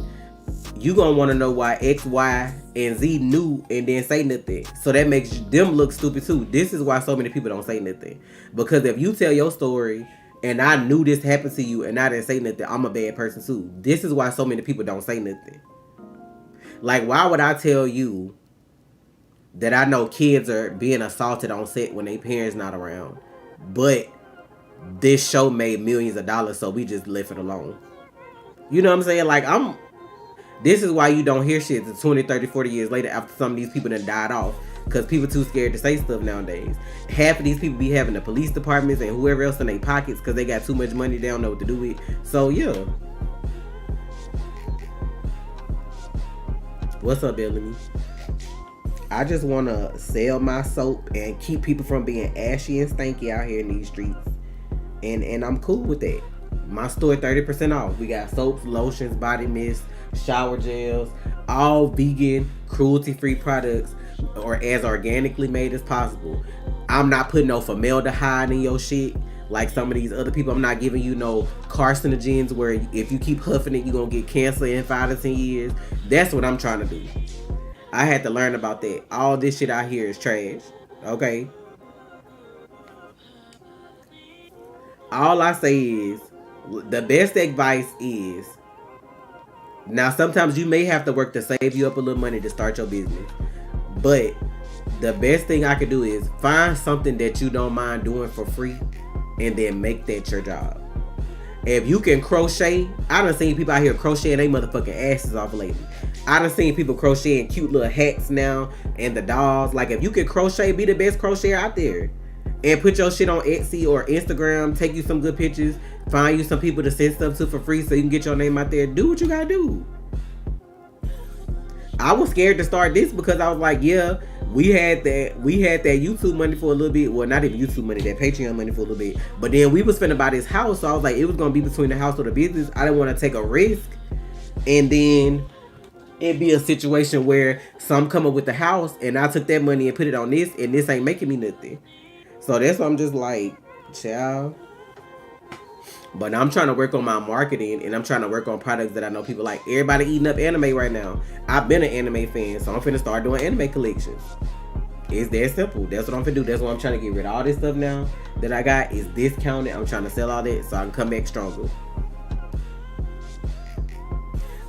you gonna want to know why X, Y, and Z knew and didn't say nothing. So that makes them look stupid too. This is why so many people don't say nothing. Because if you tell your story and I knew this happened to you and I didn't say nothing, I'm a bad person too. This is why so many people don't say nothing. Like, why would I tell you that I know kids are being assaulted on set when their parents not around, but this show made millions of dollars, so we just left it alone? You know what I'm saying? Like, this is why you don't hear shit 20, 30, 40 years later after some of these people done died off. Because people too scared to say stuff nowadays. Half of these people be having the police departments and whoever else in their pockets because they got too much money they don't know what to do with. So, yeah. What's up, Bellamy? I just want to sell my soap and keep people from being ashy and stanky out here in these streets. And I'm cool with that. My store 30% off. We got soaps, lotions, body mist, shower gels, all vegan, cruelty-free products, or as organically made as possible. I'm not putting no formaldehyde in your shit like some of these other people. I'm not giving you no carcinogens where if you keep huffing it, you're going to get cancer in 5 to 10 years. That's what I'm trying to do. I had to learn about that. All this shit out here is trash. Okay? All I say is, the best advice is, now sometimes you may have to work to save you up a little money to start your business. But the best thing I could do is find something that you don't mind doing for free and then make that your job. If you can crochet, I done seen people out here crocheting they motherfucking asses off lately. I done seen people crocheting cute little hats now and the dolls. Like, if you can crochet, be the best crocheter out there. and put your shit on Etsy or Instagram. Take you some good pictures. Find you some people to send stuff to for free so you can get your name out there. Do what you gotta do. I was scared to start this because I was like, yeah, we had that YouTube money for a little bit. Well, not even YouTube money, that Patreon money for a little bit. But then we was finna buy this house, so I was like, it was gonna be between the house or the business. I didn't want to take a risk, and then it'd be a situation where some come up with the house, and I took that money and put it on this, and this ain't making me nothing. So that's why I'm just like, child. But I'm trying to work on my marketing, and I'm trying to work on products that I know people like. Everybody eating up anime right now. I've been an anime fan, so I'm finna start doing anime collections. It's that simple. That's what I'm finna do. That's why I'm trying to get rid of all this stuff now that I got. Is discounted. I'm trying to sell all that so I can come back stronger.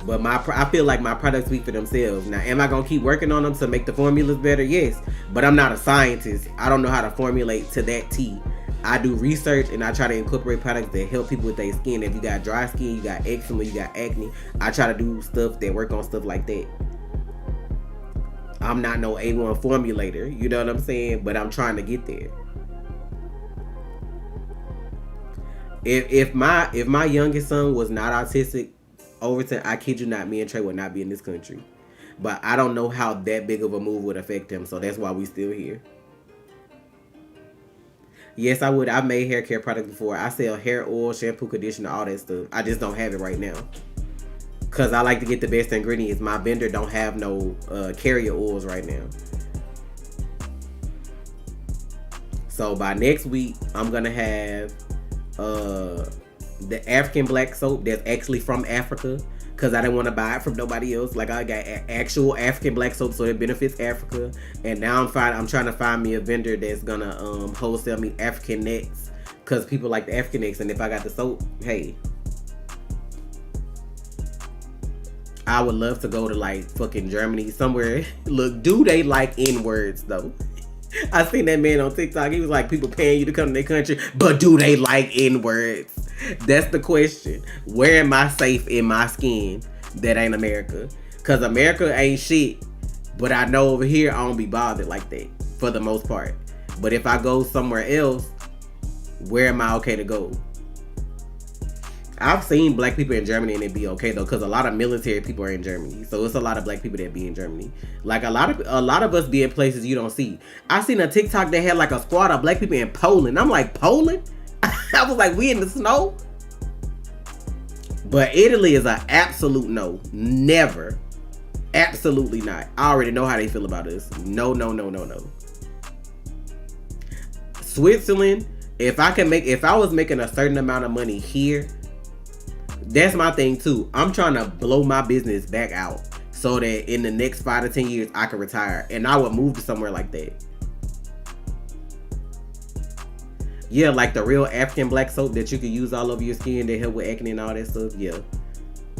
But I feel like my products speak for themselves. Now, am I gonna keep working on them to make the formulas better? Yes. But I'm not a scientist. I don't know how to formulate to that T. I do research and I try to incorporate products that help people with their skin. If you got dry skin, you got eczema, you got acne, I try to do stuff that work on stuff like that. I'm not no A1 formulator, you know what I'm saying? But I'm trying to get there. If my youngest son was not autistic, Overton, I kid you not, me and Trey would not be in this country. But I don't know how that big of a move would affect him, so that's why we still here. Yes, I would. I've made hair care products before. I sell hair oil, shampoo, conditioner, all that stuff. I just don't have it right now. Because I like to get the best ingredients. My vendor don't have no carrier oils right now. So by next week, I'm going to have the African black soap that's actually from Africa. Because I didn't want to buy it from nobody else. Like, I got actual African black soap, so it benefits Africa. And now I'm trying to find me a vendor that's gonna wholesale me African nets, because people like the African nets. And if I got the soap, hey, I would love to go to like fucking Germany somewhere. Look, do they like N-words though? I seen that man on TikTok. He was like, people paying you to come to their country, but do they like N-words? That's the question. Where am I safe in my skin that ain't America? Because America ain't shit. But I know over here, I don't be bothered like that for the most part. But if I go somewhere else, where am I okay to go? I've seen black people in Germany and it be okay though, because a lot of military people are in Germany. So it's a lot of black people that be in Germany. Like a lot of us be in places you don't see. I seen a TikTok that had like a squad of black people in Poland. I'm like, Poland? I was like, we in the snow? But Italy is an absolute no. Never. Absolutely not. I already know how they feel about us. No. Switzerland, if I was making a certain amount of money here, that's my thing too. I'm trying to blow my business back out so that in the next 5 to 10 years I can retire, and I would move to somewhere like that. Yeah, like the real African black soap that you could use all over your skin to help with acne and all that stuff. Yeah.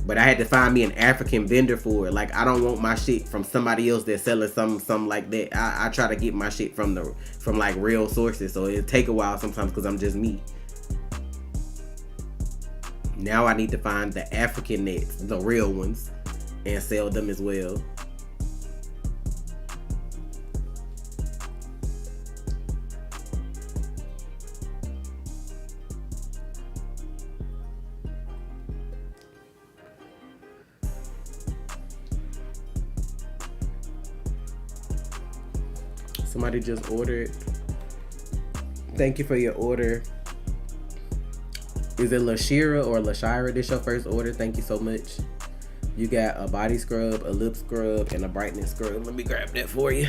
But I had to find me an African vendor for it. Like, I don't want my shit from somebody else that's selling something like that. I try to get my shit from like real sources. So it'll take a while sometimes because I'm just me. Now I need to find the African nets, the real ones, and sell them as well. Somebody just ordered. Thank you for your order. Is it Lashira or Lashira? This your first order. Thank you so much. You got a body scrub, a lip scrub, and a brightening scrub. Let me grab that for you.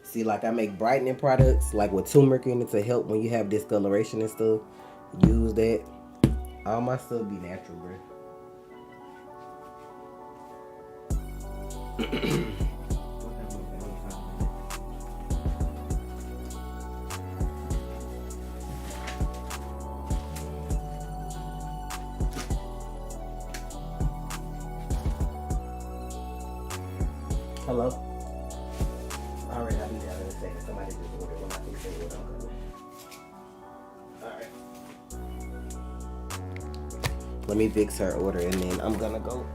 See, like I make brightening products, like with turmeric in it to help when you have discoloration and stuff. Use that. All my stuff be natural, bro. Hello? somebody just ordered one. I think they ordered one. Alright. Let me fix her order and then I'm gonna go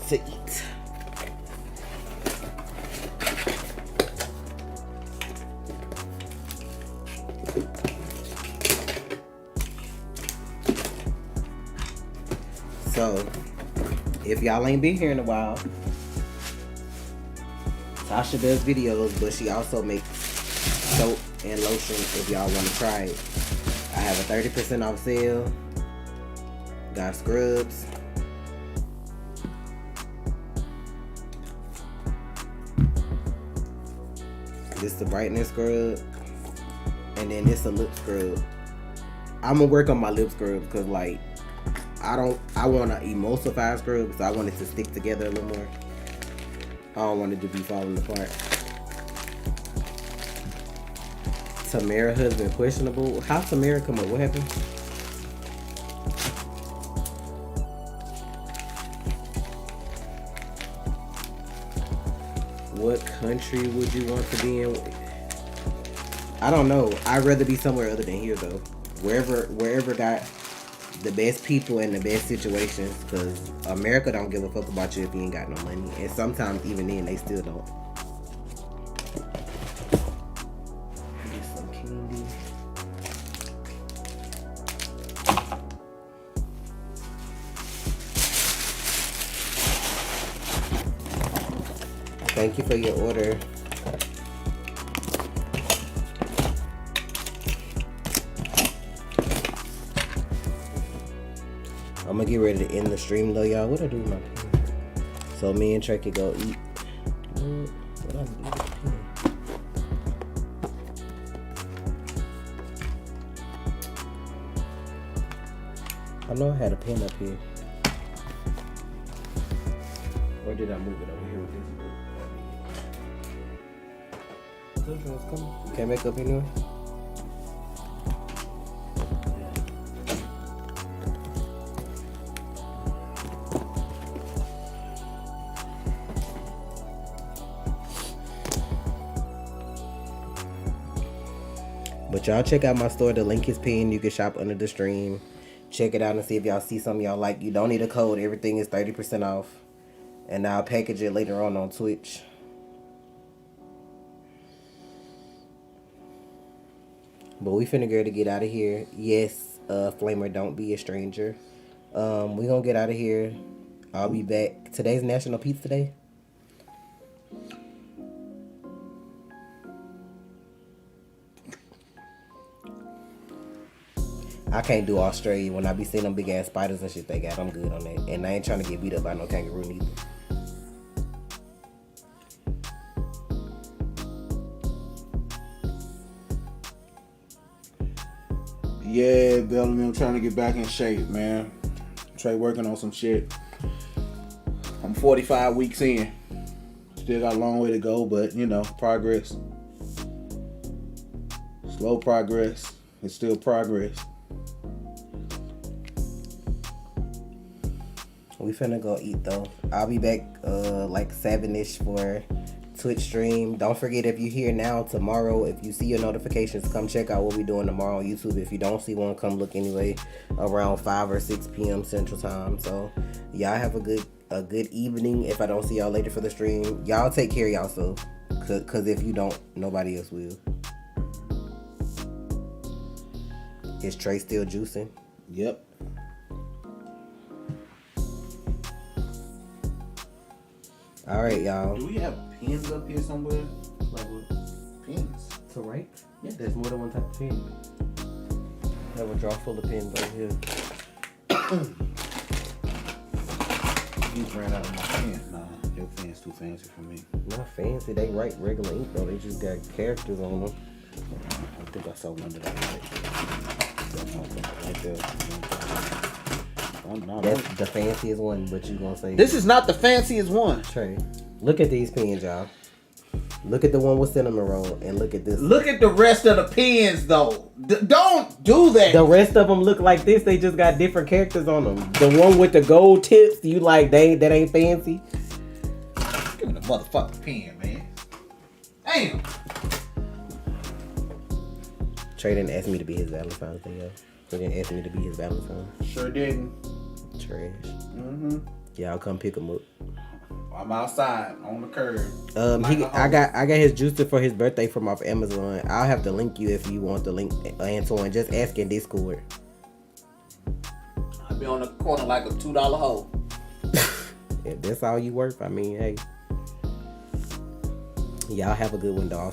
to eat. So, if y'all ain't been here in a while, Tasha does videos, but she also makes soap and lotion if y'all want to try it. I have a 30% off sale. Got scrubs. This is the brightening scrub. And then this a lip scrub. I'm gonna work on my lip scrub because like I want an emulsified scrub, so I want it to stick together a little more. I don't want it to be falling apart. Tamara husband questionable. How Tamara come up? What happened? What country would you want to be in? I don't know. I'd rather be somewhere other than here though. Wherever got the best people and the best situations, because America don't give a fuck about you if you ain't got no money, and sometimes even then they still don't. Get some candy. Thank you for your order. I'm gonna get ready to end the stream though, y'all. What I do with my pen? So me and Trey can go eat. What I do with the pen? I know I had a pen up here. Or did I move it over here with this book? This one's coming. You can't make up anyway? But y'all check out my store. The link is pinned. You can shop under the stream. Check it out and see if y'all see something y'all like. You don't need a code. Everything is 30% off. And I'll package it later on Twitch. But we finna get out of here. Yes, Flamer, don't be a stranger. We gonna get out of here. I'll be back. Today's National Pizza Day. I can't do Australia. When I be seeing them big ass spiders and shit they got, I'm good on that. And I ain't trying to get beat up by no kangaroo neither. Yeah, Bellamy, I'm trying to get back in shape, man. Trey working on some shit. I'm 45 weeks in. Still got a long way to go, but you know, progress. Slow progress. It's still progress. We finna go eat though. I'll be back like 7-ish for Twitch stream. Don't forget, if you're here now, tomorrow, if you see your notifications, come check out what we're doing tomorrow on YouTube. If you don't see one, come look anyway, around 5 or 6 p.m. Central Time. So y'all have a good evening. If I don't see y'all later for the stream, y'all take care of yourself, cause if you don't, nobody else will. Is Trey still juicing? Yep. All right, y'all. Do we have pins up here somewhere? Like what? Pins? To write? Yeah, there's more than one type of pen. I have a drawer full of pens over here. You ran out of my pen. Nah, your pen's too fancy for me. Not fancy. They write regular ink though. They just got characters on them. I think I saw one that I like. Right there. That's the fanciest one, but you gonna say this is not the fanciest one. Trey, look at these pens, y'all. Look at the one with cinnamon roll, and look at this. Look at the rest of the pens, though. Don't do that. The rest of them look like this. They just got different characters on them. The one with the gold tips, you like that ain't fancy. Give me the motherfucking pen, man. Damn. Trey didn't ask me to be his Valentine's Day, yo. He didn't ask me to be his Valentine. Sure didn't. Trash. Mm-hmm. Y'all come pick him up. I'm outside on the curb. I got his juicer for his birthday from off Amazon. I'll have to link you if you want the link, Antoine. Just ask in Discord. I'll be on the corner like a $2 hoe. If that's all you worth, I mean, hey. Y'all have a good one, dog.